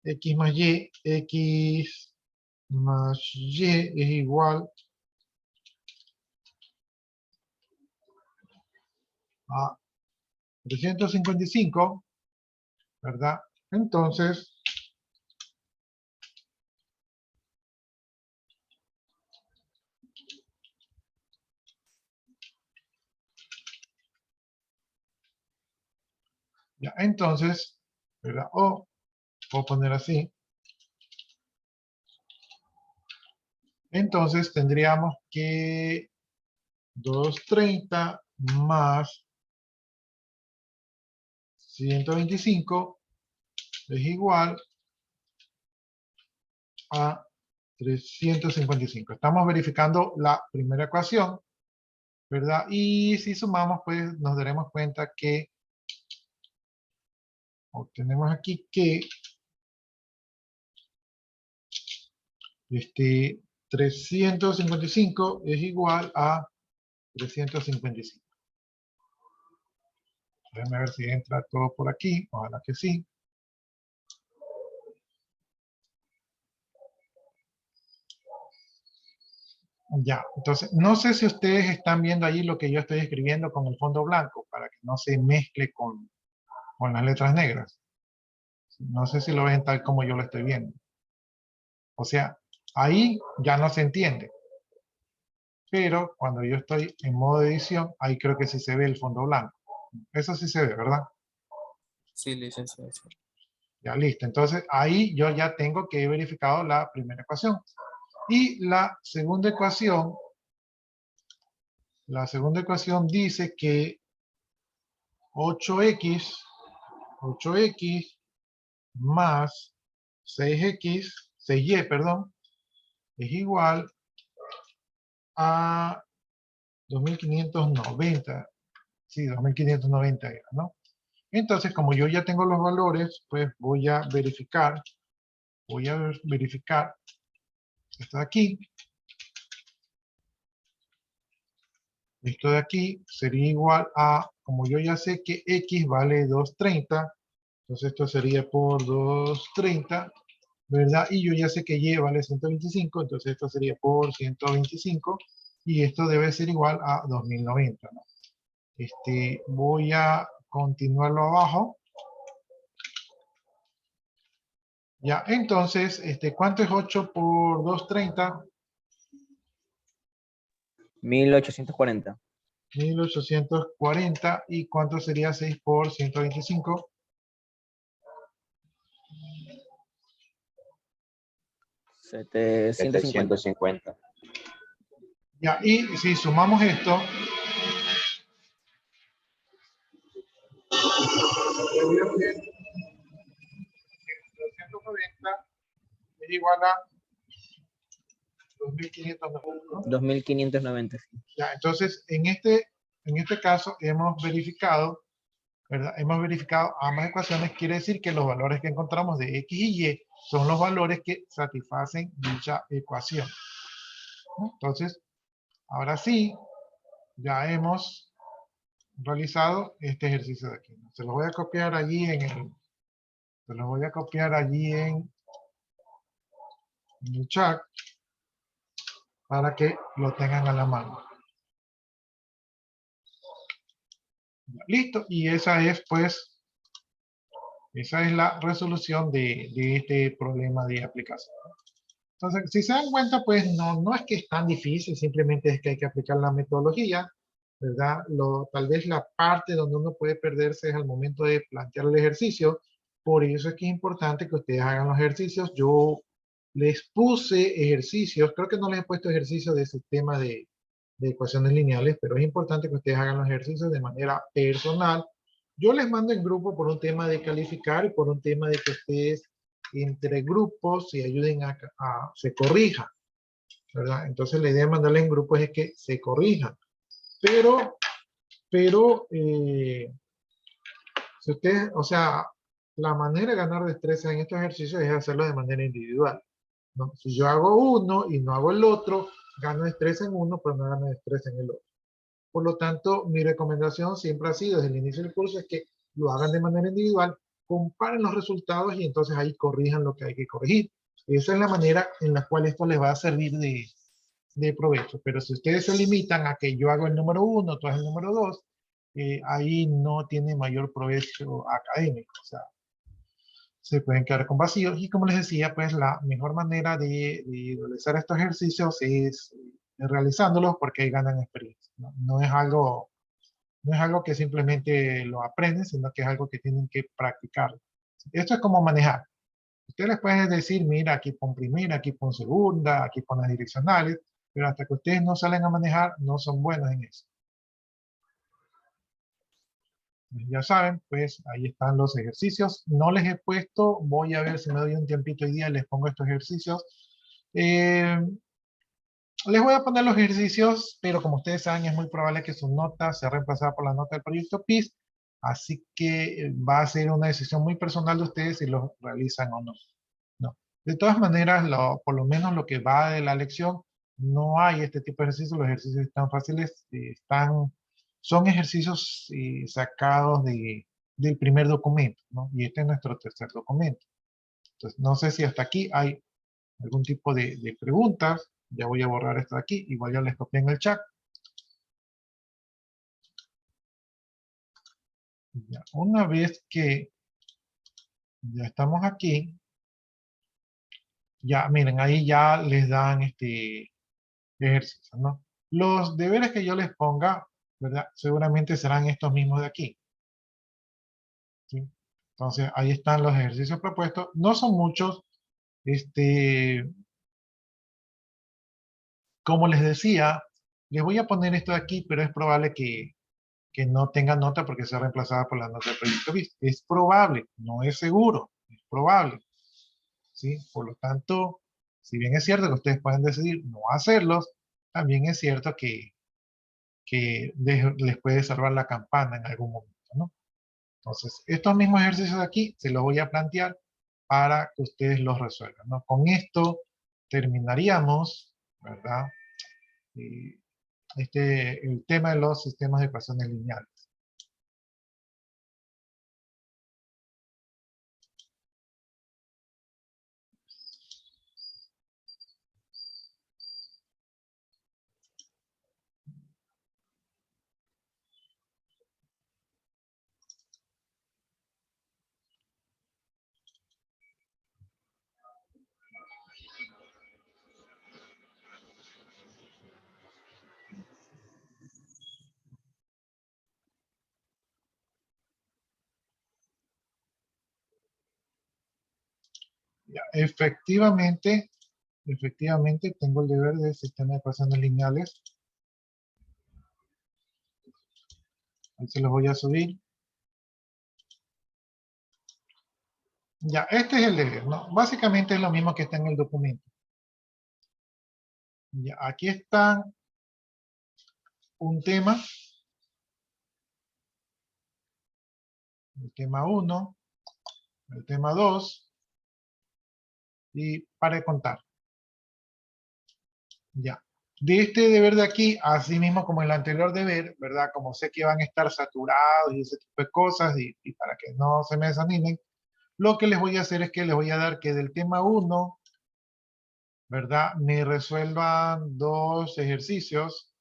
x más y es igual a 355, ¿verdad? Entonces, ya, entonces, ¿verdad? O puedo poner así. Entonces tendríamos que 230 más 125 es igual a 355. Estamos verificando la primera ecuación, ¿verdad? Y si sumamos, pues nos daremos cuenta que obtenemos aquí que 355 es igual a 355. Déjenme ver si entra todo por aquí. Ojalá que sí. Ya, entonces, no sé si ustedes están viendo ahí lo que yo estoy escribiendo con el fondo blanco para que no se mezcle con las letras negras. No sé si lo ven tal como yo lo estoy viendo. O sea, ahí ya no se entiende. Pero cuando yo estoy en modo edición, ahí creo que sí se ve el fondo blanco. Eso sí se ve, ¿verdad? Sí, licenciado. Sí. Ya, listo. Entonces, ahí yo ya tengo que he verificado la primera ecuación. Y la segunda ecuación, La segunda ecuación dice que 8x más 6y, perdón, es igual a 2590. Sí, 2590 era, ¿no? Entonces, como yo ya tengo los valores, pues voy a verificar esto de aquí. Esto de aquí sería igual a, como yo ya sé que x vale 230, entonces esto sería por 230, ¿verdad? Y yo ya sé que y vale 125, entonces esto sería por 125, y esto debe ser igual a 2090, ¿no? Voy a continuarlo abajo. Ya, entonces, ¿cuánto es 8 por 230? 1840. 1840. ¿Y cuánto sería 6 por 125? 750. 750. Ya, y si sumamos esto, 290 es igual a 2590, ¿no? 2590. Ya, entonces, en este caso hemos verificado, ¿verdad? Hemos verificado ambas ecuaciones, quiere decir que los valores que encontramos de x y y son los valores que satisfacen dicha ecuación, ¿no? Entonces, ahora sí, ya hemos realizado este ejercicio de aquí, ¿no? Se lo voy a copiar allí en el chat para que lo tengan a la mano. Listo, y esa es la resolución de este problema de aplicación. Entonces, si se dan cuenta, pues no es que es tan difícil, simplemente es que hay que aplicar la metodología, ¿verdad? Tal vez la parte donde uno puede perderse es al momento de plantear el ejercicio. Por eso es que es importante que ustedes hagan los ejercicios. Yo les puse ejercicios, creo que no les he puesto ejercicios de sistema de ecuaciones lineales, pero es importante que ustedes hagan los ejercicios de manera personal. Yo les mando en grupo por un tema de calificar y por un tema de que ustedes entre grupos se ayuden se corrijan, ¿verdad? Entonces la idea de mandarles en grupos es que se corrijan. Pero si ustedes, o sea, la manera de ganar destreza en estos ejercicios es hacerlo de manera individual, ¿no? Si yo hago uno y no hago el otro, gano destreza en uno, pero no gano destreza en el otro. Por lo tanto, mi recomendación siempre ha sido desde el inicio del curso es que lo hagan de manera individual, comparen los resultados y entonces ahí corrijan lo que hay que corregir. Esa es la manera en la cual esto les va a servir de provecho. Pero si ustedes se limitan a que yo hago el número 1, tú haces el número 2, ahí no tiene mayor provecho académico. O sea, se pueden quedar con vacíos. Y como les decía, pues la mejor manera de realizar estos ejercicios es realizándolos porque ahí ganan experiencia, ¿no? No es algo que simplemente lo aprenden, sino que es algo que tienen que practicar. Esto es como manejar. Ustedes les pueden decir, mira, aquí pon primera, aquí pon segunda, aquí pon las direccionales, pero hasta que ustedes no salen a manejar, no son buenos en eso. Ya saben, pues ahí están los ejercicios. No les he puesto, voy a ver si me doy un tiempito hoy día, les pongo estos ejercicios. Les voy a poner los ejercicios, pero como ustedes saben, es muy probable que su nota sea reemplazada por la nota del proyecto PIS, así que va a ser una decisión muy personal de ustedes si los realizan o no. No. De todas maneras, por lo menos lo que va de la lección, no hay este tipo de ejercicios, los ejercicios están fáciles, son ejercicios sacados del primer documento, ¿no? Y este es nuestro tercer documento. Entonces, no sé si hasta aquí hay algún tipo de preguntas. Ya voy a borrar esto de aquí, igual ya les copié en el chat. Ya, una vez que ya estamos aquí, ya miren, ahí ya les dan ejercicio, ¿no? Los deberes que yo les ponga, ¿verdad? Seguramente serán estos mismos de aquí, ¿sí? Entonces, ahí están los ejercicios propuestos. No son muchos, como les decía, Les voy a poner esto de aquí, pero es probable que no tenga nota porque sea reemplazada por la nota del proyecto BIS. Es probable, no es seguro, es probable. ¿Sí? Por lo tanto, si bien es cierto que ustedes pueden decidir no hacerlos, también es cierto que les puede salvar la campana en algún momento, ¿no? Entonces, estos mismos ejercicios de aquí se los voy a plantear para que ustedes los resuelvan, ¿no? Con esto terminaríamos, ¿verdad? Eh, el tema de los sistemas de ecuaciones lineales. Ya, efectivamente tengo el deber del sistema de ecuaciones lineales. Ahí se los voy a subir. Ya, este es el deber, ¿no? Básicamente es lo mismo que está en el documento. Ya, aquí está un tema. El tema 1, el tema 2, y para de contar. Ya. De este deber de aquí, así mismo como el anterior deber, ¿verdad? Como sé que van a estar saturados y ese tipo de cosas, y para que no se me desanimen, lo que les voy a hacer es que les voy a dar que del tema 1, ¿verdad? Me resuelvan 2 ejercicios.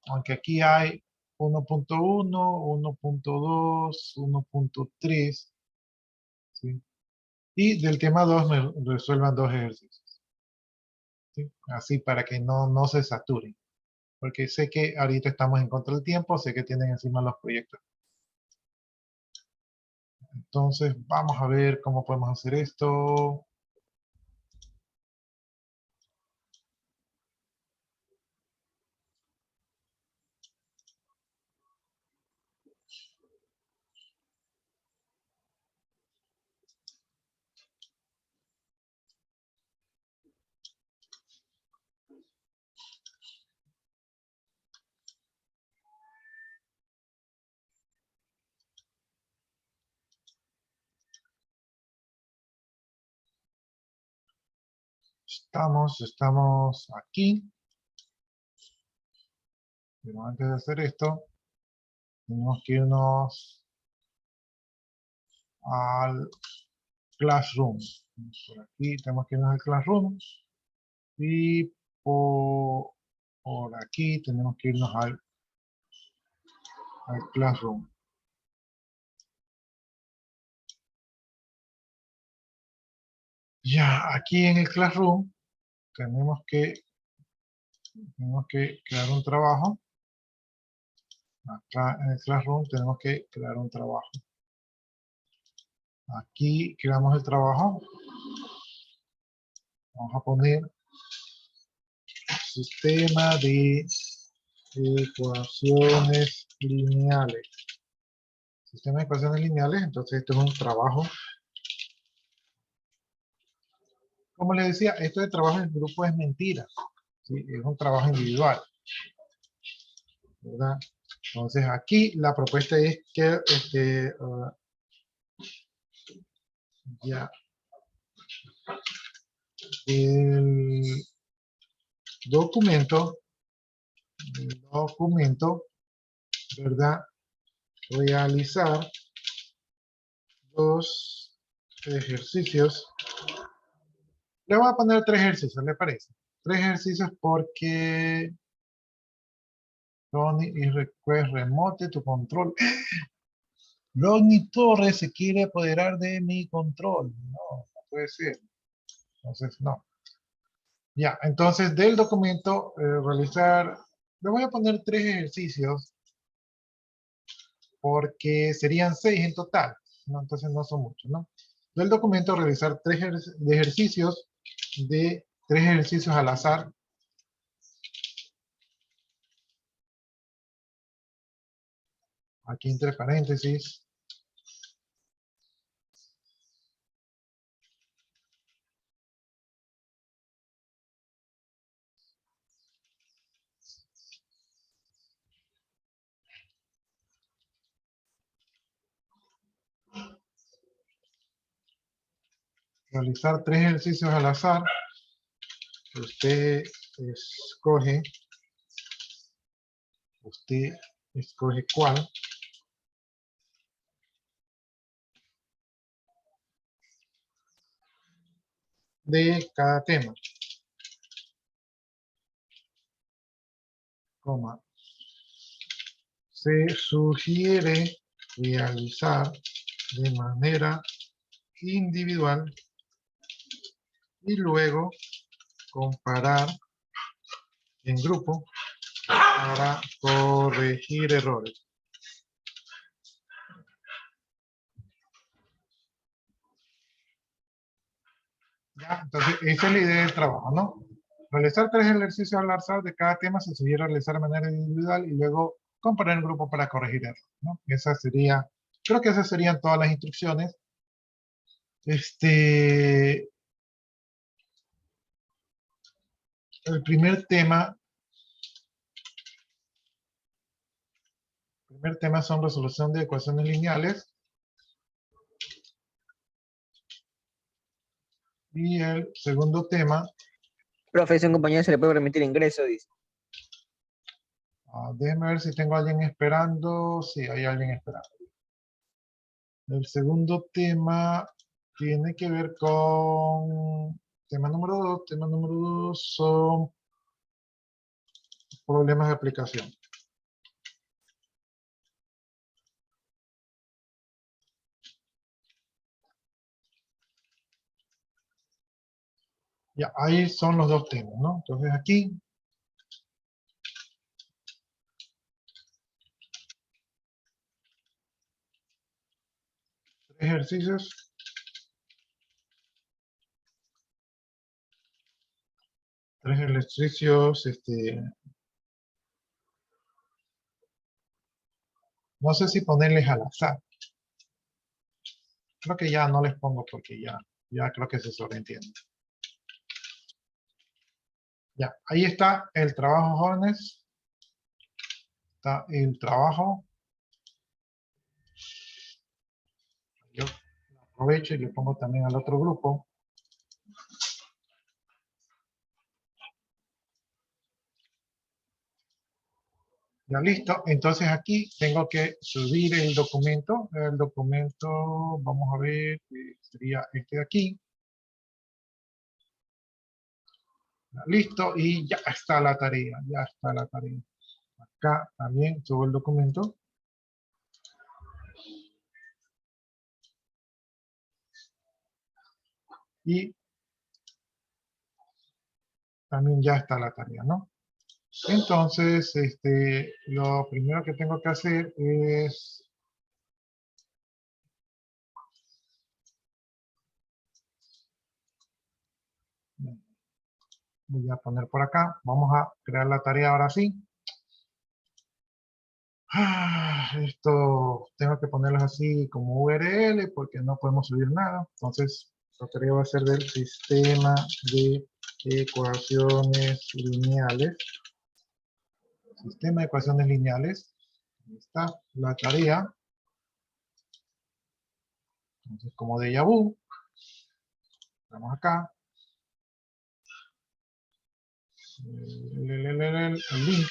Aunque aquí hay 1.1, 1.2, 1.3, ¿sí? Y del tema 2 me resuelvan 2 ejercicios. ¿Sí? Así para que no se saturen. Porque sé que ahorita estamos en contra del tiempo, sé que tienen encima los proyectos. Entonces, vamos a ver cómo podemos hacer esto. Estamos aquí. Pero antes de hacer esto, tenemos que irnos al Classroom. Por aquí tenemos que irnos al Classroom. Y por aquí tenemos que irnos al Classroom. Ya, aquí en el Classroom tenemos que crear un trabajo. Acá en el Classroom tenemos que crear un trabajo. Aquí creamos el trabajo. Vamos a poner sistema de ecuaciones lineales. Sistema de ecuaciones lineales, entonces esto es un trabajo. Como les decía, esto de trabajo en grupo es mentira. ¿Sí? Es un trabajo individual, ¿verdad? Entonces aquí la propuesta es que ya el documento, ¿verdad? Realizar 2 ejercicios. Le voy a poner 3 ejercicios, ¿le parece? 3 ejercicios porque Ronnie y request remote tu control. Ronnie Torres se quiere apoderar de mi control. No puede ser. Entonces, no. Ya, entonces del documento realizar, le voy a poner 3 ejercicios porque serían 6 en total, ¿no? Entonces no son muchos, ¿no? Del documento realizar 3 ejercicios de 3 ejercicios al azar. Aquí entre paréntesis. Realizar 3 ejercicios al azar. Usted escoge cuál. De cada tema. Coma. Se sugiere realizar de manera individual y luego comparar en grupo para corregir errores. Ya, entonces, esa es la idea del trabajo, ¿no? Realizar 3 ejercicios al azar de cada tema se sugiere realizar de manera individual y luego comparar en grupo para corregir errores, ¿no? Esa sería, creo que esas serían todas las instrucciones. El primer tema son resolución de ecuaciones lineales. Y el segundo tema. Profe, si a un compañero se le puede permitir ingreso, dice. Déjeme ver si tengo a alguien esperando. Sí, hay alguien esperando. El segundo tema tiene que ver con tema número 2. Tema número 2 son problemas de aplicación. Ya, ahí son los 2 temas, ¿no? Entonces aquí. Ejercicios. Tres ejercicios, no sé si ponerles al azar. Creo que ya no les pongo porque ya creo que se sobreentiende. Ya, ahí está el trabajo, jóvenes. Está el trabajo. Yo aprovecho y le pongo también al otro grupo. Ya listo. Entonces aquí tengo que subir el documento. El documento, vamos a ver, sería este de aquí. Ya, listo. Y ya está la tarea. Ya está la tarea. Acá también subo el documento. Y también ya está la tarea, ¿no? Entonces, lo primero que tengo que hacer es voy a poner por acá. Vamos a crear la tarea ahora sí. Esto tengo que ponerlos así como URL porque no podemos subir nada. Entonces, la tarea va a ser del sistema de ecuaciones lineales. Sistema de ecuaciones lineales. Ahí está la tarea. Entonces, como déjà vu, vamos acá. El link.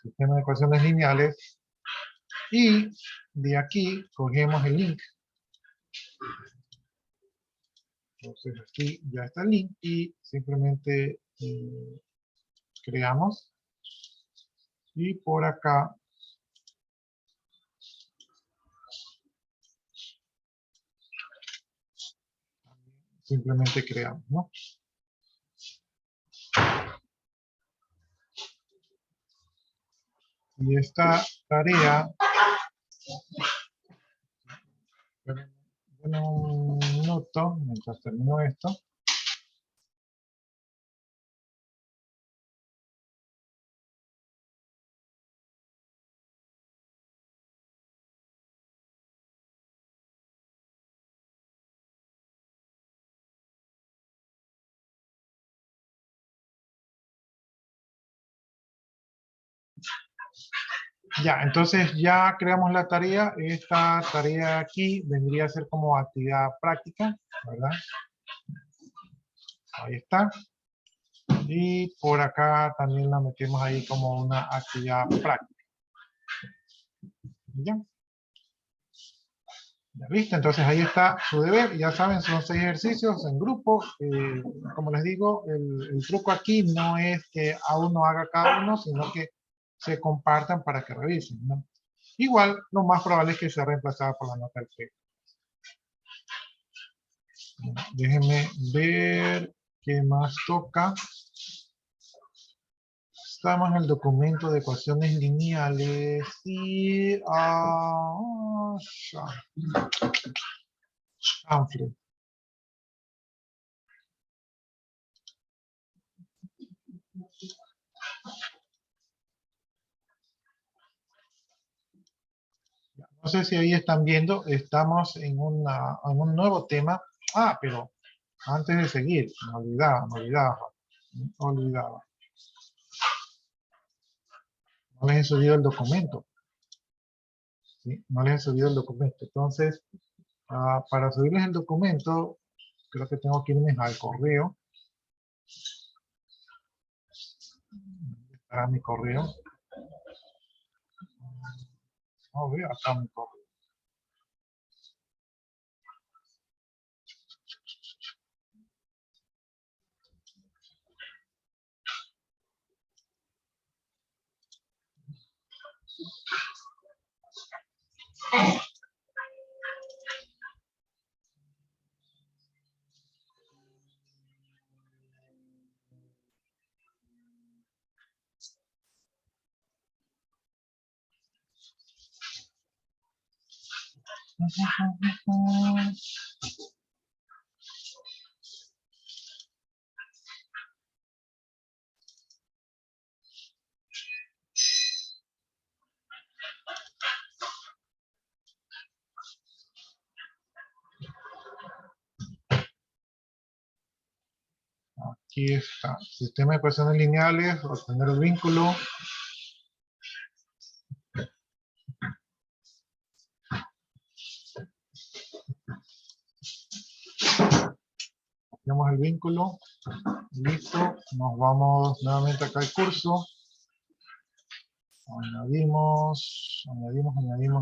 Sistema de ecuaciones lineales. Y de aquí cogemos el link. Entonces aquí ya está el link y simplemente creamos. Y por acá simplemente creamos, ¿no? Y esta tarea Bueno, un minuto mientras termino esto. Ya, entonces ya creamos la tarea. Esta tarea aquí vendría a ser como actividad práctica, ¿verdad? Ahí está. Y por acá también la metemos ahí como una actividad práctica. ¿Ya? Ya, listo, entonces ahí está su deber. Ya saben, son 6 ejercicios en grupo. Como les digo, el truco aquí no es que a uno haga cada uno, sino que se compartan para que revisen, ¿no? Igual, lo más probable es que sea reemplazada por la nota del texto. Déjenme ver qué más toca. Estamos en el documento de ecuaciones lineales y Chanfle. No sé si ahí están viendo, estamos en un nuevo tema. Ah, pero antes de seguir, me olvidaba. No les he subido el documento. ¿Sí? No les he subido el documento. Entonces, para subirles el documento, creo que tengo que irme al correo. Para mi correo. No veo acá mi correo. Aquí está. Sistema de ecuaciones lineales, obtener el vínculo. Tenemos el vínculo. Listo. Nos vamos nuevamente acá al curso. Añadimos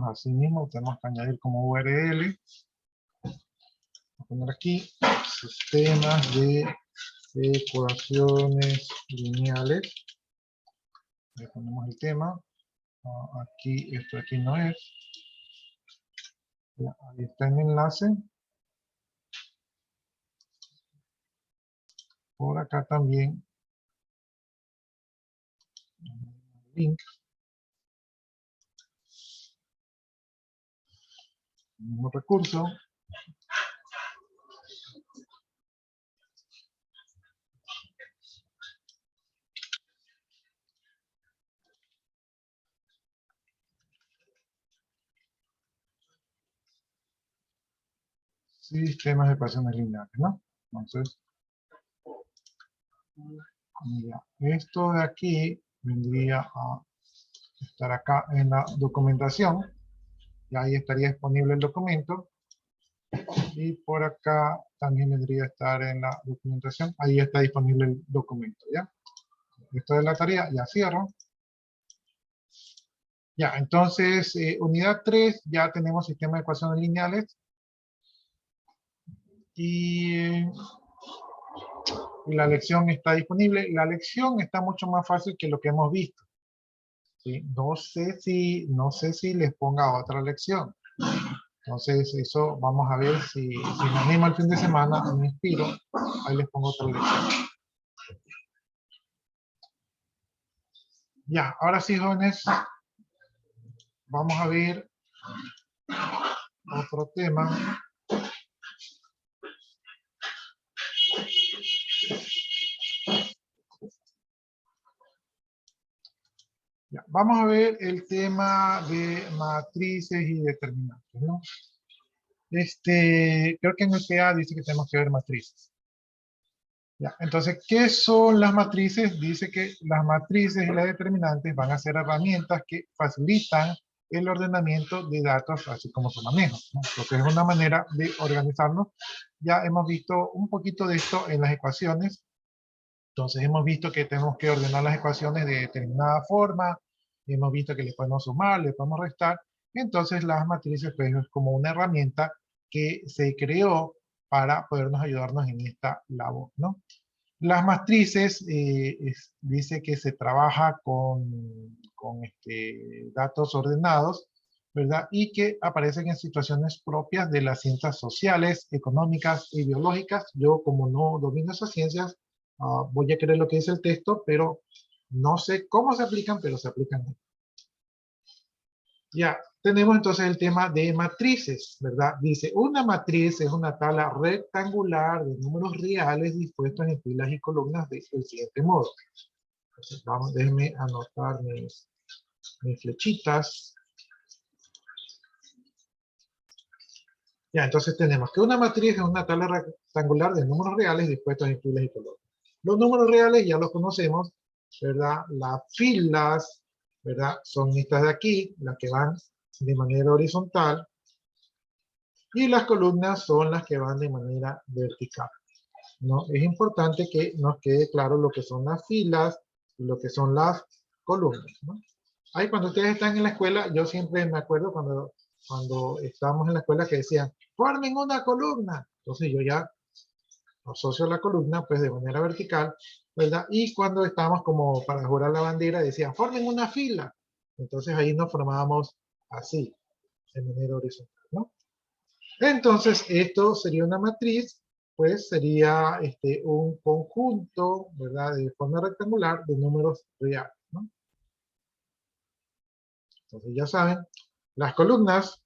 así mismo. Tenemos que añadir como URL. Voy a poner aquí sistemas de ecuaciones lineales. Le ponemos el tema. Aquí, esto aquí no es. Ya, ahí está el enlace. Por acá también. Link. Mismo recurso. Sistemas de ecuaciones lineales, ¿no? Entonces, ya, esto de aquí vendría a estar acá en la documentación. Y ahí estaría disponible el documento. Y por acá también vendría a estar en la documentación. Ahí está disponible el documento, ¿ya? Esto de la tarea, ya cierro. Ya, entonces, unidad 3, ya tenemos sistema de ecuaciones lineales. Y la lección está disponible. La lección está mucho más fácil que lo que hemos visto. ¿Sí? No sé si les ponga otra lección. Entonces, eso vamos a ver si me animo el fin de semana, me inspiro, ahí les pongo otra lección. Ya, ahora sí, jóvenes, vamos a ver otro tema. Ya, vamos a ver el tema de matrices y determinantes, ¿no? Creo que en el PA dice que tenemos que ver matrices. Ya, entonces, ¿qué son las matrices? Dice que las matrices y las determinantes van a ser herramientas que facilitan el ordenamiento de datos, así como su manejo, ¿no? Porque es una manera de organizarnos. Ya hemos visto un poquito de esto en las ecuaciones. Entonces, hemos visto que tenemos que ordenar las ecuaciones de determinada forma. Hemos visto que le podemos sumar, le podemos restar. Entonces, las matrices pues, es como una herramienta que se creó para podernos ayudarnos en esta labor, ¿no? Las matrices, dice que se trabaja con datos ordenados, ¿verdad? Y que aparecen en situaciones propias de las ciencias sociales, económicas y biológicas. Yo, como no domino esas ciencias, voy a creer lo que dice el texto, pero no sé cómo se aplican, pero se aplican. Ya, tenemos entonces el tema de matrices, ¿verdad? Dice, una matriz es una tabla rectangular de números reales dispuestos en filas y columnas del siguiente modo. Entonces, vamos, déjenme anotar mis flechitas. Ya, entonces tenemos que una matriz es una tabla rectangular de números reales dispuestos en filas y columnas. Los números reales ya los conocemos, ¿verdad? Las filas, ¿verdad? Son estas de aquí, las que van de manera horizontal. Y las columnas son las que van de manera vertical, ¿no? Es importante que nos quede claro lo que son las filas y lo que son las columnas, ¿no? Ahí cuando ustedes están en la escuela, yo siempre me acuerdo cuando estábamos en la escuela que decían, formen una columna. Entonces yo ya asocio la columna pues de manera vertical, ¿verdad? Y cuando estábamos como para jurar la bandera, decían, formen una fila. Entonces ahí nos formábamos así, de manera horizontal, ¿no? Entonces, esto sería una matriz, pues sería un conjunto, ¿verdad? De forma rectangular de números reales, ¿no? Entonces, ya saben, las columnas,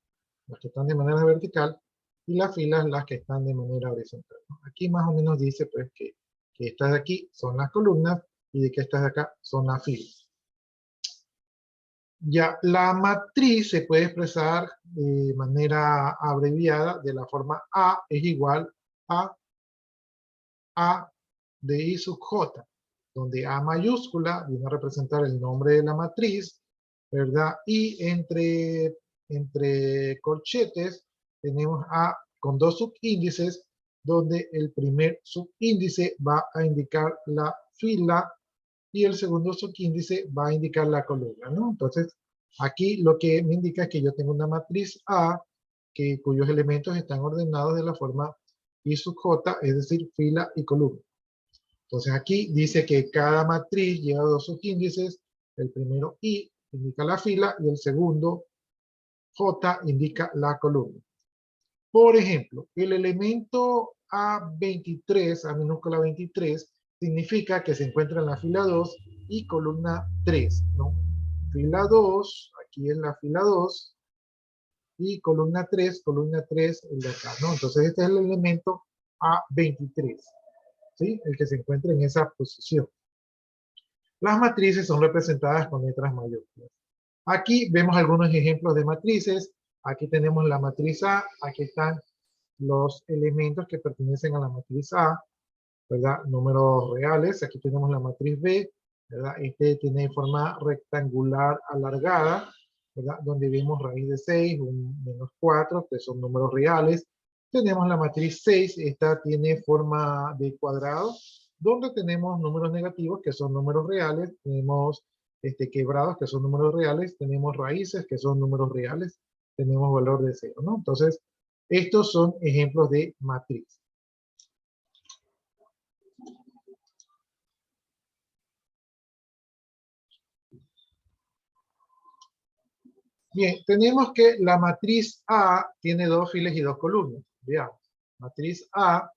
las que están de manera vertical, y las filas, las que están de manera horizontal, ¿no? Aquí más o menos dice, pues, que estas de aquí son las columnas y de que estas de acá son las filas. Ya, la matriz se puede expresar de manera abreviada de la forma A es igual a de I sub J, donde A mayúscula viene a representar el nombre de la matriz, ¿verdad? Y entre corchetes tenemos A con dos subíndices, donde el primer subíndice va a indicar la fila y el segundo subíndice va a indicar la columna, ¿no? Entonces, aquí lo que me indica es que yo tengo una matriz A cuyos elementos están ordenados de la forma I sub J, es decir, fila y columna. Entonces aquí dice que cada matriz lleva dos subíndices, el primero I indica la fila y el segundo J indica la columna. Por ejemplo, el elemento A23, A minúscula 23, significa que se encuentra en la fila 2 y columna 3, ¿no? Fila 2, aquí es la fila 2, y columna 3, el de acá, ¿no? Entonces este es el elemento A23, ¿sí? El que se encuentra en esa posición. Las matrices son representadas con letras mayúsculas. Aquí vemos algunos ejemplos de matrices. Aquí tenemos la matriz A, aquí están los elementos que pertenecen a la matriz A, ¿verdad? Números reales. Aquí tenemos la matriz B, ¿verdad? Tiene forma rectangular alargada, ¿verdad? Donde vemos raíz de 6, un menos 4, que son números reales. Tenemos la matriz 6, esta tiene forma de cuadrado, donde tenemos números negativos, que son números reales. Tenemos quebrados, que son números reales. Tenemos raíces, que son números reales. Tenemos valor de 0, ¿no? Entonces, estos son ejemplos de matriz. Bien, tenemos que la matriz A tiene dos filas y dos columnas. Veamos. Matriz A,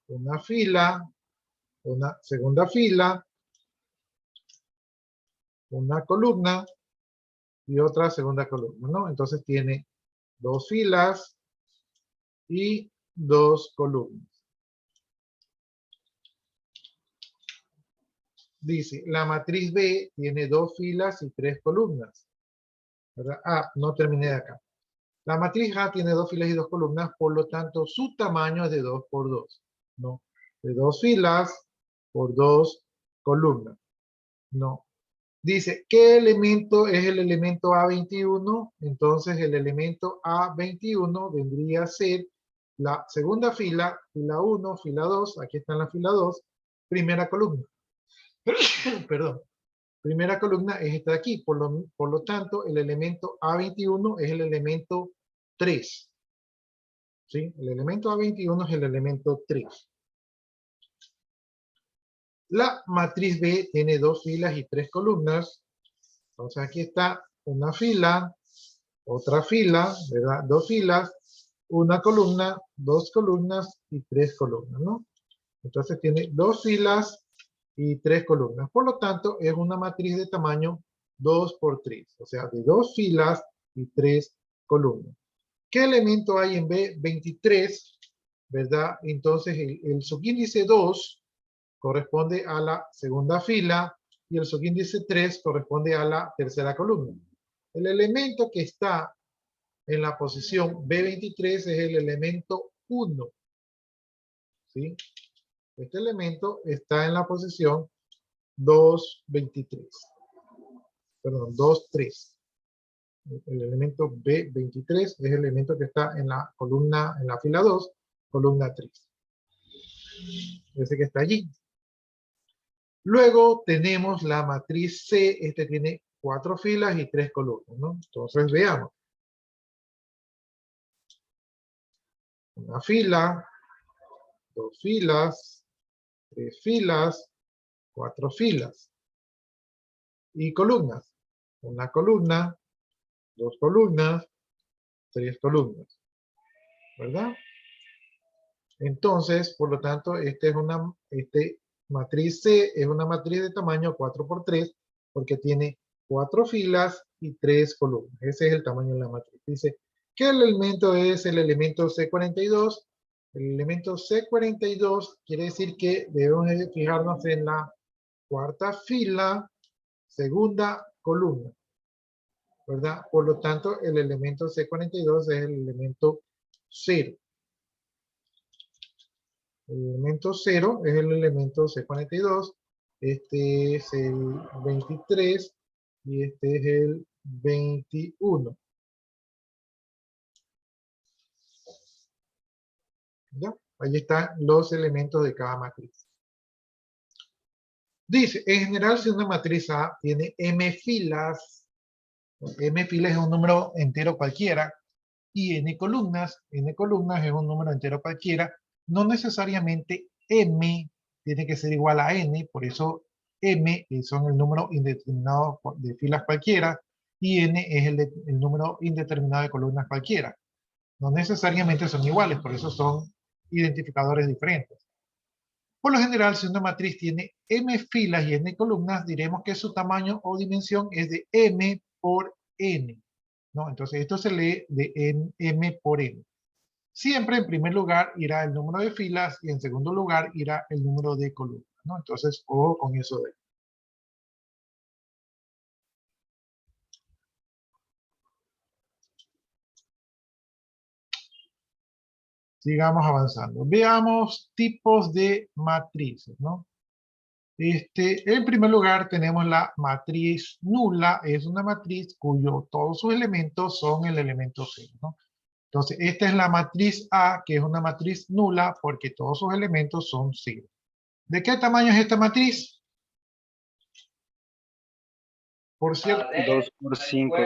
una fila, una segunda fila, una columna y otra segunda columna, ¿no? Entonces tiene 2 filas y 2 columnas. Dice, la matriz B tiene 2 filas y 3 columnas. ¿Verdad? Ah, no terminé de acá. La matriz A tiene 2 filas y 2 columnas, por lo tanto, su tamaño es de 2 por 2. No, de 2 filas por 2 columnas. No. Dice, ¿qué elemento es el elemento A21? Entonces, el elemento A21 vendría a ser la segunda fila 1, fila 2, aquí está en la fila 2, primera columna. Perdón. Primera columna es esta de aquí, por lo tanto, el elemento A21 es el elemento 3. ¿Sí? El elemento A21 es el elemento 3. La matriz B tiene 2 filas y 3 columnas. Entonces aquí está una fila, otra fila, ¿verdad? 2 filas, una columna, 2 columnas y 3 columnas, ¿no? Entonces tiene 2 filas y 3 columnas. Por lo tanto, es una matriz de tamaño 2 por 3. O sea, de 2 filas y 3 columnas. ¿Qué elemento hay en B? 23, ¿verdad? Entonces, el subíndice 2 corresponde a la segunda fila y el subíndice 3 corresponde a la tercera columna. El elemento que está en la posición B23 es el elemento 1. ¿Sí? Este elemento está en la posición 223. Perdón, 23. El elemento B23 es el elemento que está en la columna, en la fila 2, columna 3. Ese que está allí. Luego tenemos la matriz C. Este tiene 4 filas y 3 columnas, ¿no? Entonces veamos. Una fila, 2 filas, 3 filas, 4 filas. Y columnas. Una columna, 2 columnas, 3 columnas. ¿Verdad? Entonces, por lo tanto, matriz C es una matriz de tamaño 4 por 3 porque tiene 4 filas y 3 columnas. Ese es el tamaño de la matriz. Dice que el elemento es el elemento C42. El elemento C42 quiere decir que debemos fijarnos en la cuarta fila, segunda columna, ¿verdad? Por lo tanto, el elemento C42 es el elemento 0. El elemento 0 es el elemento C42. Este es el 23 y este es el 21. ¿Ya? Ahí están los elementos de cada matriz. Dice, en general, si una matriz A tiene m filas es un número entero cualquiera, y n columnas es un número entero cualquiera, no necesariamente m tiene que ser igual a n, por eso m son el número indeterminado de filas cualquiera, y n es el número indeterminado de columnas cualquiera. No necesariamente son iguales, por eso son identificadores diferentes. Por lo general, si una matriz tiene m filas y n columnas, diremos que su tamaño o dimensión es de m por n, ¿no? Entonces, esto se lee de m por n. Siempre en primer lugar irá el número de filas y en segundo lugar irá el número de columnas, ¿no? Entonces, ojo con eso de. Sigamos avanzando. Veamos tipos de matrices, ¿no? En primer lugar tenemos la matriz nula. Es una matriz cuyo todos sus elementos son el elemento 0, ¿no? Entonces, esta es la matriz A, que es una matriz nula porque todos sus elementos son 0. ¿De qué tamaño es esta matriz? Por cierto, 2 por 5.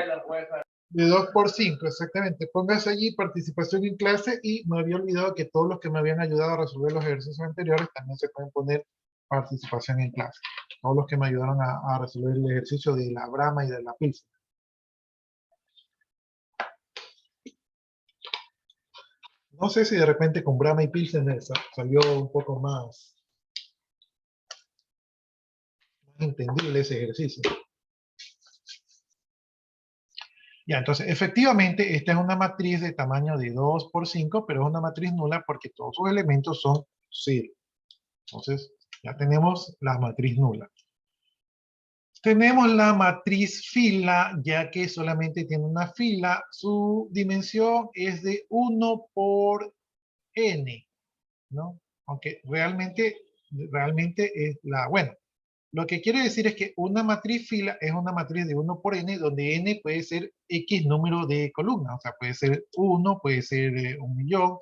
de 2 por 5, exactamente. Póngase allí participación en clase y me había olvidado que todos los que me habían ayudado a resolver los ejercicios anteriores también se pueden poner participación en clase. Todos los que me ayudaron a resolver el ejercicio de la brama y de la pizza. No sé si de repente con Brahma y Pilsen salió un poco más entendible ese ejercicio. Ya, entonces, efectivamente, esta es una matriz de tamaño de 2 por 5, pero es una matriz nula porque todos sus elementos son 0. Entonces, ya tenemos la matriz nula. Tenemos la matriz fila, ya que solamente tiene una fila. Su dimensión es de 1 por n, ¿no? Aunque realmente es la, bueno, lo que quiere decir es que una matriz fila es una matriz de 1 por n, donde n puede ser x número de columnas, o sea, puede ser 1, puede ser 1.000.000,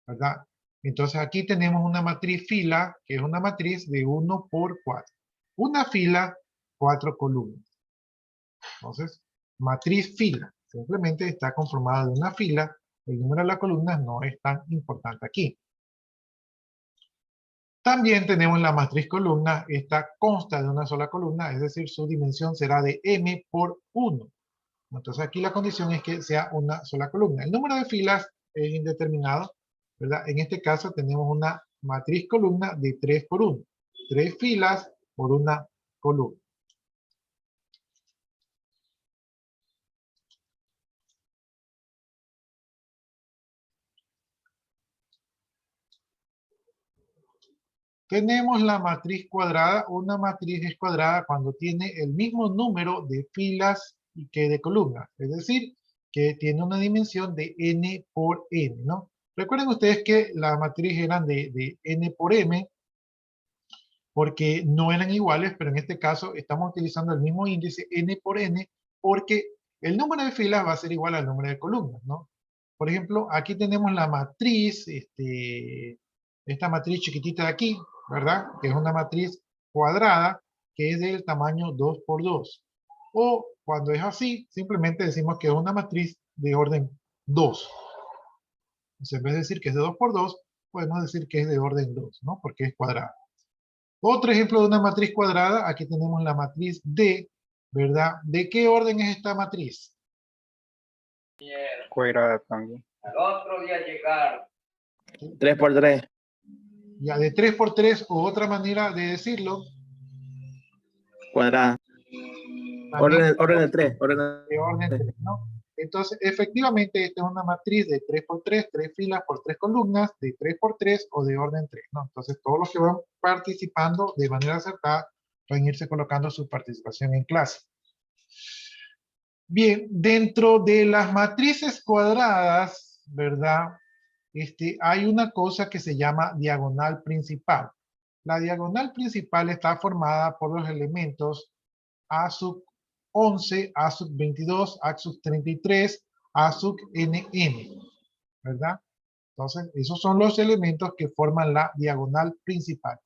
¿verdad? Entonces aquí tenemos una matriz fila, que es una matriz de 1 por 4. Una fila, 4 columnas. Entonces, matriz fila, simplemente está conformada de una fila, el número de las columnas no es tan importante aquí. También tenemos la matriz columna, esta consta de una sola columna, es decir, su dimensión será de m por 1. Entonces aquí la condición es que sea una sola columna. El número de filas es indeterminado, ¿verdad? En este caso tenemos una matriz columna de 3 por 1. 3 filas por una columna. Tenemos la matriz cuadrada. Una matriz es cuadrada cuando tiene el mismo número de filas que de columnas. Es decir, que tiene una dimensión de n por n, ¿no? Recuerden ustedes que la matriz eran de n por m, porque no eran iguales, pero en este caso estamos utilizando el mismo índice n por n, porque el número de filas va a ser igual al número de columnas, ¿no? Por ejemplo, aquí tenemos la matriz, esta matriz chiquitita de aquí, ¿verdad? Que es una matriz cuadrada, que es del tamaño 2 por 2. O cuando es así, simplemente decimos que es una matriz de orden 2. Entonces, en vez de decir que es de 2 por 2, podemos decir que es de orden 2, ¿no? Porque es cuadrada. Otro ejemplo de una matriz cuadrada, aquí tenemos la matriz D, ¿verdad? ¿De qué orden es esta matriz? Cuadrada también. Al otro día llegar. 3 por 3. Ya de 3 por 3, o otra manera de decirlo, Cuadrada. también Orden de 3. de orden 3, ¿no? Entonces, efectivamente, esta es una matriz de 3 por 3, 3 filas por 3 columnas, de 3 por 3 o de orden 3, ¿no? Entonces, todos los que van participando de manera acertada pueden irse colocando su participación en clase. Bien, dentro de las matrices cuadradas, ¿verdad? Hay una cosa que se llama diagonal principal. La diagonal principal está formada por los elementos A sub 11, A sub 22, A sub 33, A sub NN, ¿verdad? Entonces, esos son los elementos que forman la diagonal principal.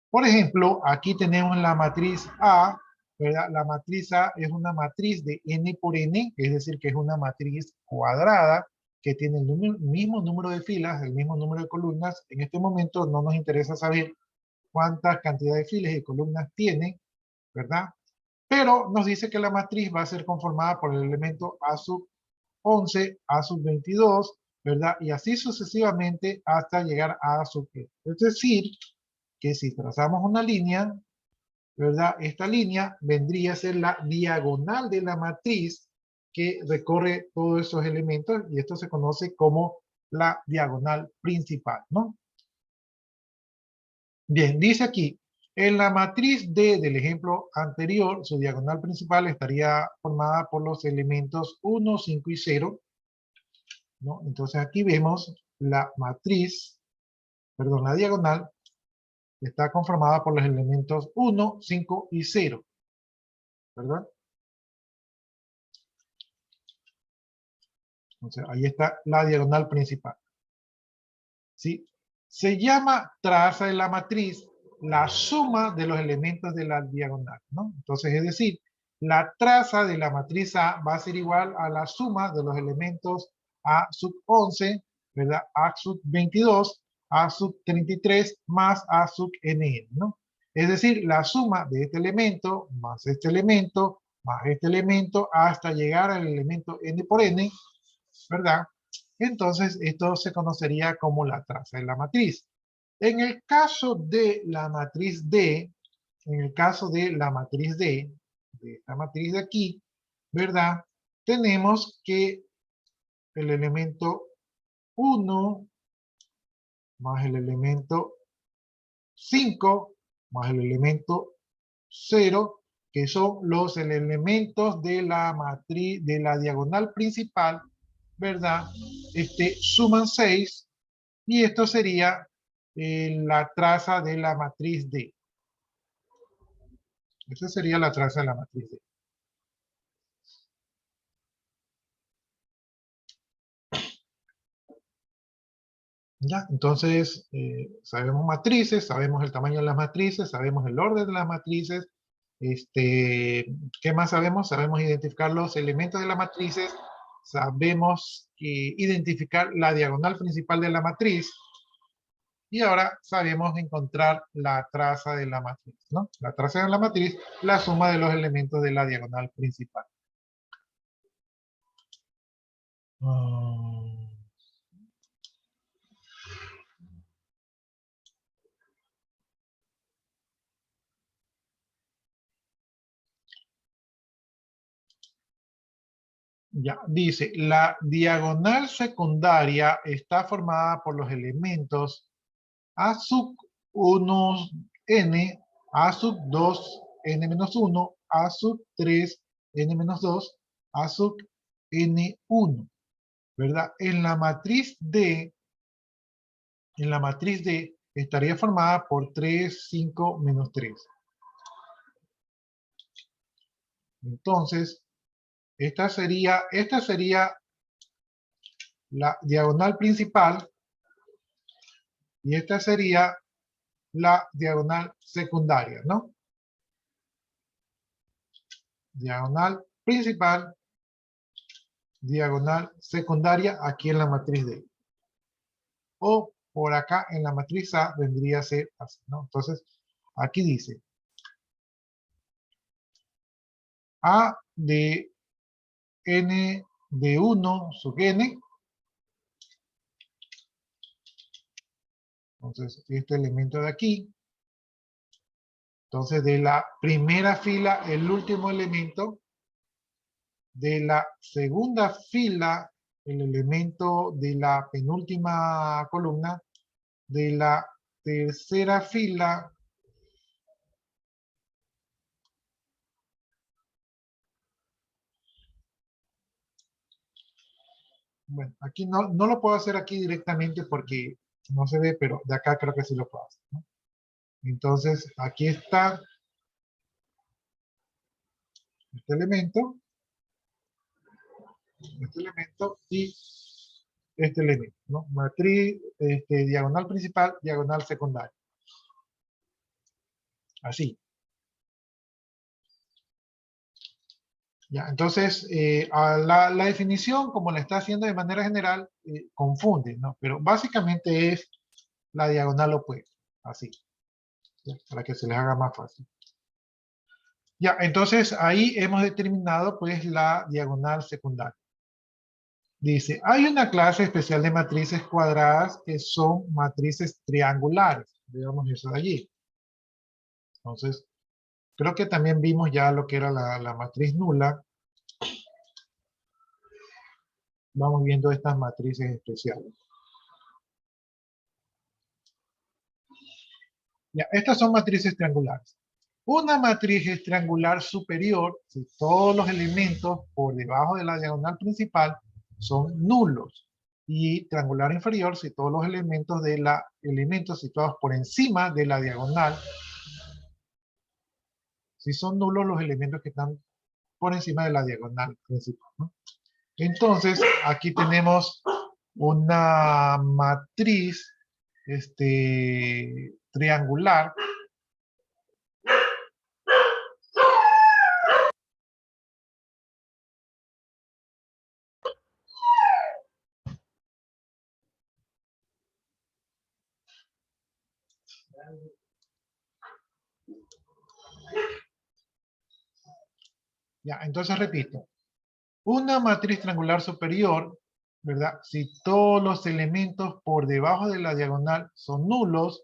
Por ejemplo, aquí tenemos la matriz A, ¿verdad? La matriz A es una matriz de n por n, es decir, que es una matriz cuadrada, que tiene el mismo número de filas, el mismo número de columnas. En este momento no nos interesa saber cuántas cantidades de filas y columnas tiene, ¿verdad? Pero nos dice que la matriz va a ser conformada por el elemento A sub 11, A sub 22, ¿verdad? Y así sucesivamente hasta llegar a A sub n. Es decir, que si trazamos una línea, ¿verdad? Esta línea vendría a ser la diagonal de la matriz que recorre todos esos elementos, y esto se conoce como la diagonal principal, ¿no? Bien, dice aquí, en la matriz D del ejemplo anterior, su diagonal principal estaría formada por los elementos 1, 5 y 0, ¿no? Entonces aquí vemos la matriz, perdón, la diagonal está conformada por los elementos 1, 5 y 0, ¿verdad? Entonces, ahí está la diagonal principal. ¿Sí? Se llama traza de la matriz la suma de los elementos de la diagonal, ¿no? Entonces, es decir, la traza de la matriz A va a ser igual a la suma de los elementos A sub 11, ¿verdad? A sub 22, A sub 33, más A sub NN, ¿no? Es decir, la suma de este elemento, más este elemento, más este elemento, hasta llegar al elemento N por N, ¿verdad? Entonces, esto se conocería como la traza de la matriz. En el caso de la matriz D, en el caso de la matriz D, de esta matriz de aquí, ¿verdad? tenemos que el elemento 1 más el elemento 5 más el elemento 0, que son los elementos de la matriz, de la diagonal principal, ¿verdad? Suman 6 y esto sería la traza de la matriz D. Esta sería la traza de la matriz D. ¿Ya? Entonces, sabemos matrices, sabemos el tamaño de las matrices, sabemos el orden de las matrices. ¿Qué más sabemos? Sabemos identificar los elementos de las matrices, sabemos identificar la diagonal principal de la matriz, y ahora sabemos encontrar la traza de la matriz, ¿no? La traza de la matriz, la suma de los elementos de la diagonal principal. Ya, dice, la diagonal secundaria está formada por los elementos A sub 1 n, A sub 2 n menos 1, A sub 3 n menos 2, A sub n1, ¿verdad? En la matriz D estaría formada por 3, 5, menos 3. Entonces, esta sería la diagonal principal y esta sería la diagonal secundaria, ¿no? Diagonal principal, diagonal secundaria aquí en la matriz D. O por acá en la matriz A vendría a ser así, ¿no? Entonces, aquí dice A de n de 1 sub n. Entonces, este elemento de aquí. Entonces, de la primera fila, el último elemento. De la segunda fila, el elemento de la penúltima columna. De la tercera fila, bueno, aquí no lo puedo hacer aquí directamente porque no se ve, pero de acá creo que sí lo puedo hacer, ¿no? Entonces, aquí está este elemento y este elemento, ¿no? Matriz, diagonal principal, diagonal secundaria. Así. Ya, entonces, la definición, como la está haciendo de manera general, confunde, ¿no? Pero básicamente es la diagonal opuesta, así, ¿ya? Para que se les haga más fácil. Ya, entonces ahí hemos determinado, pues, la diagonal secundaria. Dice, hay una clase especial de matrices cuadradas que son matrices triangulares. Veamos eso de allí. Entonces, creo que también vimos ya lo que era la matriz nula. Vamos viendo estas matrices especiales. Ya, estas son matrices triangulares. Una matriz es triangular superior si todos los elementos por debajo de la diagonal principal son nulos. Y triangular inferior si todos los elementos situados por encima de la diagonal, si son nulos los elementos que están por encima de la diagonal principal, ¿no? Entonces, aquí tenemos una matriz triangular. Ya, entonces repito. Una matriz triangular superior, ¿verdad? Si todos los elementos por debajo de la diagonal son nulos.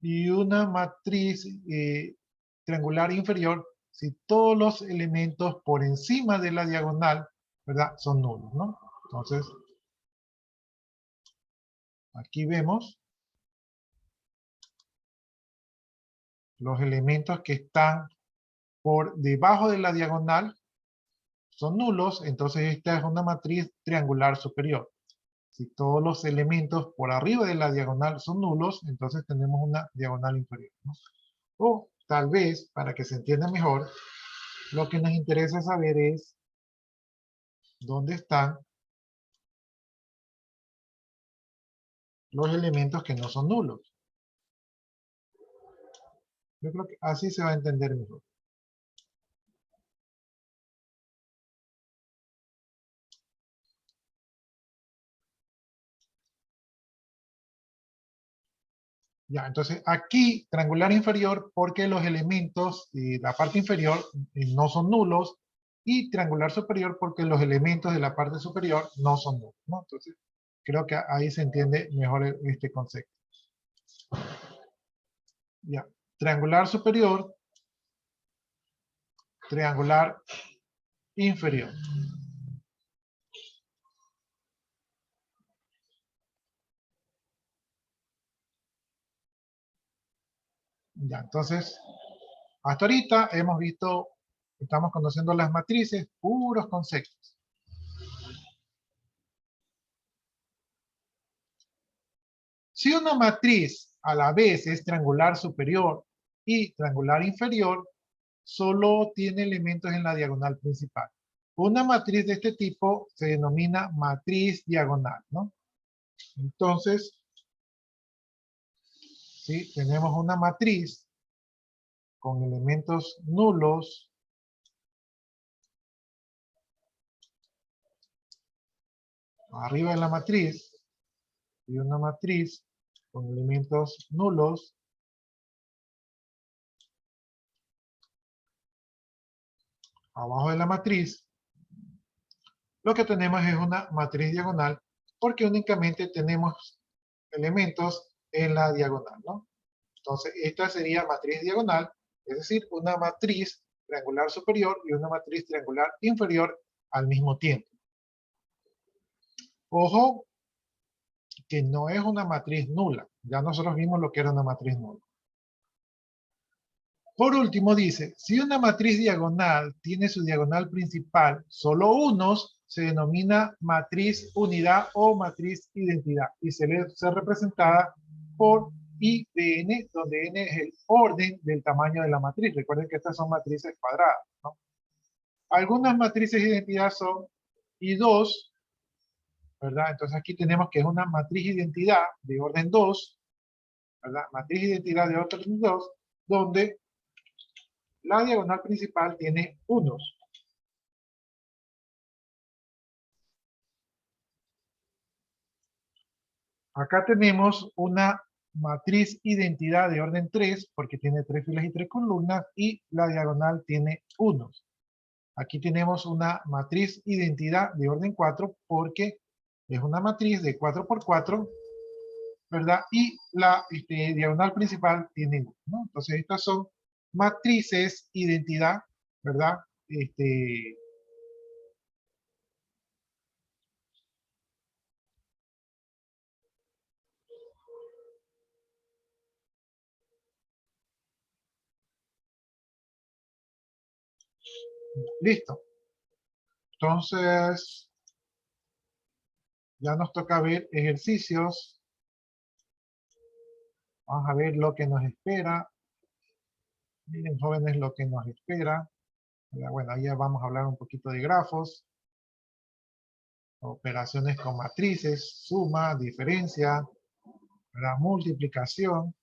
Y una matriz triangular inferior si todos los elementos por encima de la diagonal, ¿verdad? Son nulos, ¿no? Entonces, aquí vemos los elementos que están por debajo de la diagonal son nulos, entonces esta es una matriz triangular superior. Si todos los elementos por arriba de la diagonal son nulos, entonces tenemos una diagonal inferior, ¿no? O tal vez, para que se entienda mejor, lo que nos interesa saber es dónde están los elementos que no son nulos. Yo creo que así se va a entender mejor. Ya, entonces aquí triangular inferior porque los elementos de la parte inferior no son nulos, y triangular superior porque los elementos de la parte superior no son nulos, ¿no? Entonces creo que ahí se entiende mejor este concepto. Ya, triangular superior, triangular inferior. Ya, entonces, hasta ahorita hemos visto, estamos conociendo las matrices, puros conceptos. Si una matriz a la vez es triangular superior y triangular inferior, solo tiene elementos en la diagonal principal. Una matriz de este tipo se denomina matriz diagonal, ¿no? Entonces, si tenemos una matriz con elementos nulos, arriba de la matriz, y una matriz con elementos nulos abajo de la matriz, lo que tenemos es una matriz diagonal porque únicamente tenemos elementos en la diagonal, ¿no? Entonces, esta sería matriz diagonal, es decir, una matriz triangular superior y una matriz triangular inferior al mismo tiempo. Ojo, que no es una matriz nula. Ya nosotros vimos lo que era una matriz nula. Por último dice, si una matriz diagonal tiene su diagonal principal solo unos, se denomina matriz unidad o matriz identidad y se le ser representada por I de n, donde n es el orden del tamaño de la matriz. Recuerden que estas son matrices cuadradas, ¿no? Algunas matrices de identidad son I2, ¿verdad? Entonces aquí tenemos que es una matriz identidad de orden 2, ¿verdad? Matriz identidad de orden 2, donde la diagonal principal tiene unos. Acá tenemos una matriz identidad de orden 3, porque tiene 3 filas y 3 columnas, y la diagonal tiene unos. Aquí tenemos una matriz identidad de orden 4, porque es una matriz de 4 por 4, ¿verdad? Y la diagonal principal tiene 1, ¿no? Entonces estas son matrices identidad, ¿verdad? Listo. Entonces, ya nos toca ver ejercicios. Vamos a ver lo que nos espera. Miren, jóvenes, lo que nos espera. Bueno, ahí ya vamos a hablar un poquito de grafos. Operaciones con matrices, suma, diferencia, ¿verdad? Multiplicación,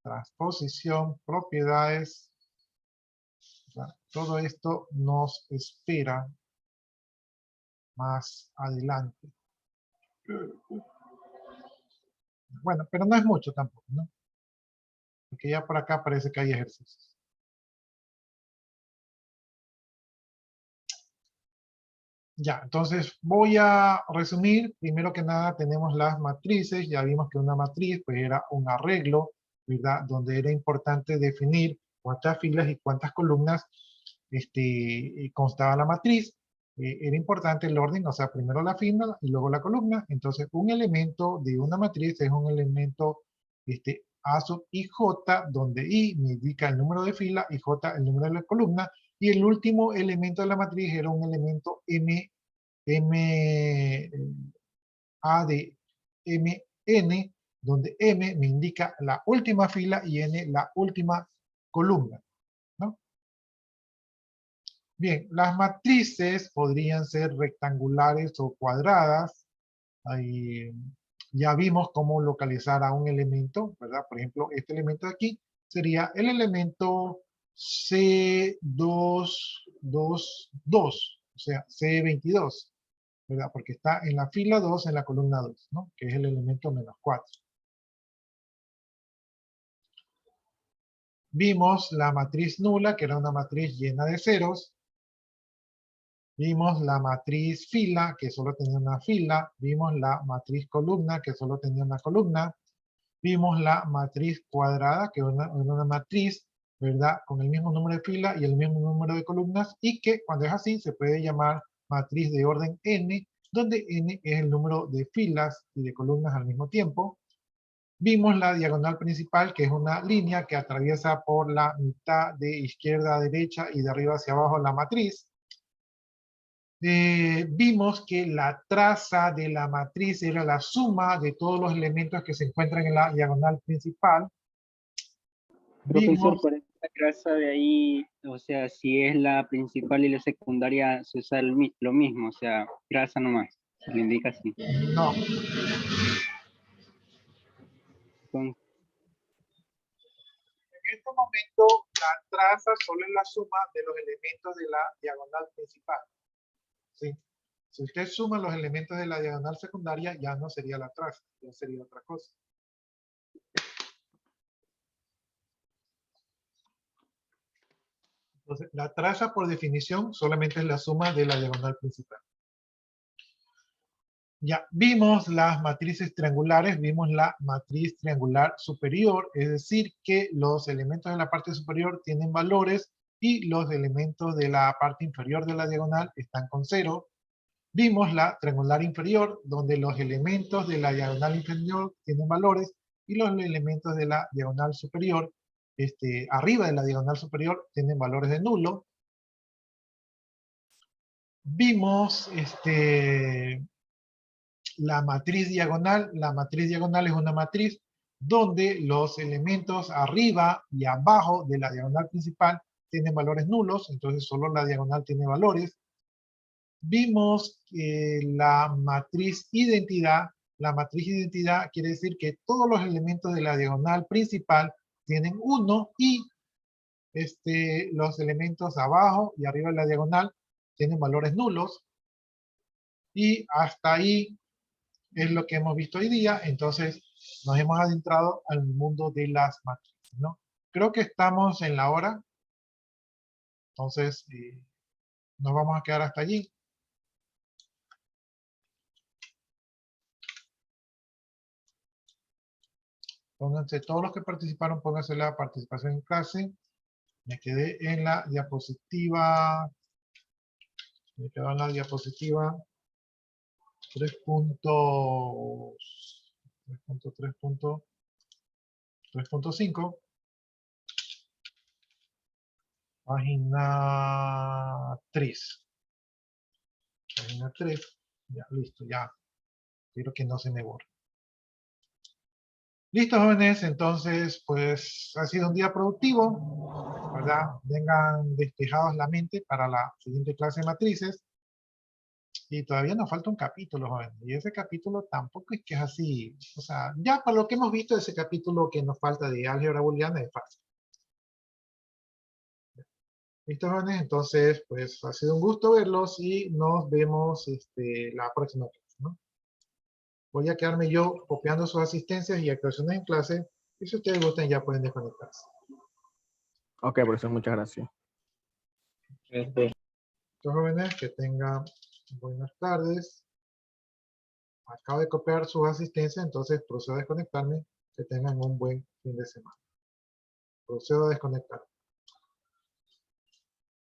transposición, propiedades. ¿Verdad? Todo esto nos espera más adelante. Bueno, pero no es mucho tampoco, ¿no? Porque ya por acá parece que hay ejercicios. Ya, entonces voy a resumir. Primero que nada tenemos las matrices. Ya vimos que una matriz pues era un arreglo, ¿verdad? Donde era importante definir cuántas filas y cuántas columnas constaba la matriz. Era importante el orden, o sea, primero la fila y luego la columna. Entonces, un elemento de una matriz es un elemento A sub ij, donde I me indica el número de fila y J el número de la columna. Y el último elemento de la matriz era un elemento A de MN, donde M me indica la última fila y N la última columna, ¿no? Bien, las matrices podrían ser rectangulares o cuadradas. Ahí ya vimos cómo localizar a un elemento, ¿verdad? Por ejemplo, este elemento de aquí sería el elemento C222, o sea, C22. ¿Verdad? Porque está en la fila 2, en la columna 2, ¿no? Que es el elemento -4. Vimos la matriz nula, que era una matriz llena de ceros. Vimos la matriz fila, que solo tenía una fila. Vimos la matriz columna, que solo tenía una columna. Vimos la matriz cuadrada, que era una matriz, ¿verdad? Con el mismo número de filas y el mismo número de columnas, y que cuando es así se puede llamar matriz de orden n, donde n es el número de filas y de columnas al mismo tiempo. Vimos la diagonal principal, que es una línea que atraviesa por la mitad de izquierda a derecha y de arriba hacia abajo la matriz. Vimos que la traza de la matriz era la suma de todos los elementos que se encuentran en la diagonal principal. Profesor, Vimos, para esta traza de ahí, o sea, si es la principal y la secundaria, se usa lo mismo, o sea, traza nomás, se le indica así. no, Entonces, en este momento la traza solo es la suma de los elementos de la diagonal principal. ¿Sí? Si usted suma los elementos de la diagonal secundaria, ya no sería la traza, ya sería otra cosa. Entonces, la traza por definición solamente es la suma de la diagonal principal. Ya vimos las matrices triangulares, vimos la matriz triangular superior, es decir, que los elementos de la parte superior tienen valores y los elementos de la parte inferior de la diagonal están con 0. Vimos la triangular inferior, donde los elementos de la diagonal inferior tienen valores y los elementos de la diagonal superior, arriba de la diagonal superior, tienen valores de nulo. Vimos la matriz diagonal. La matriz diagonal es una matriz donde los elementos arriba y abajo de la diagonal principal tienen valores nulos, entonces solo la diagonal tiene valores. Vimos que la matriz identidad quiere decir que todos los elementos de la diagonal principal tienen 1 y los elementos abajo y arriba de la diagonal tienen valores nulos. Y hasta ahí es lo que hemos visto hoy día. Entonces nos hemos adentrado al mundo de las matrices, ¿no? Creo que estamos en la hora. Entonces nos vamos a quedar hasta allí. Pónganse, todos los que participaron, pónganse la participación en clase. Me quedé en la diapositiva. Me quedo en la diapositiva 3.5. Página 3. Página 3. Ya, listo, ya. Quiero que no se me borre. Listo, jóvenes, entonces, pues ha sido un día productivo, ¿verdad? Vengan despejados la mente para la siguiente clase de matrices. Y todavía nos falta un capítulo, jóvenes. Y ese capítulo tampoco es que es así. O sea, ya para lo que hemos visto, ese capítulo que nos falta de álgebra booleana es fácil. Listo, jóvenes, entonces, pues ha sido un gusto verlos y nos vemos la próxima clase, ¿no? Voy a quedarme yo copiando sus asistencias y aclaraciones en clase. Y si ustedes gustan, ya pueden desconectarse. Ok, profesor, muchas gracias. Entonces, jóvenes, que tengan buenas tardes. Acabo de copiar sus asistencias, entonces procedo a desconectarme. Que tengan un buen fin de semana. Procedo a desconectar.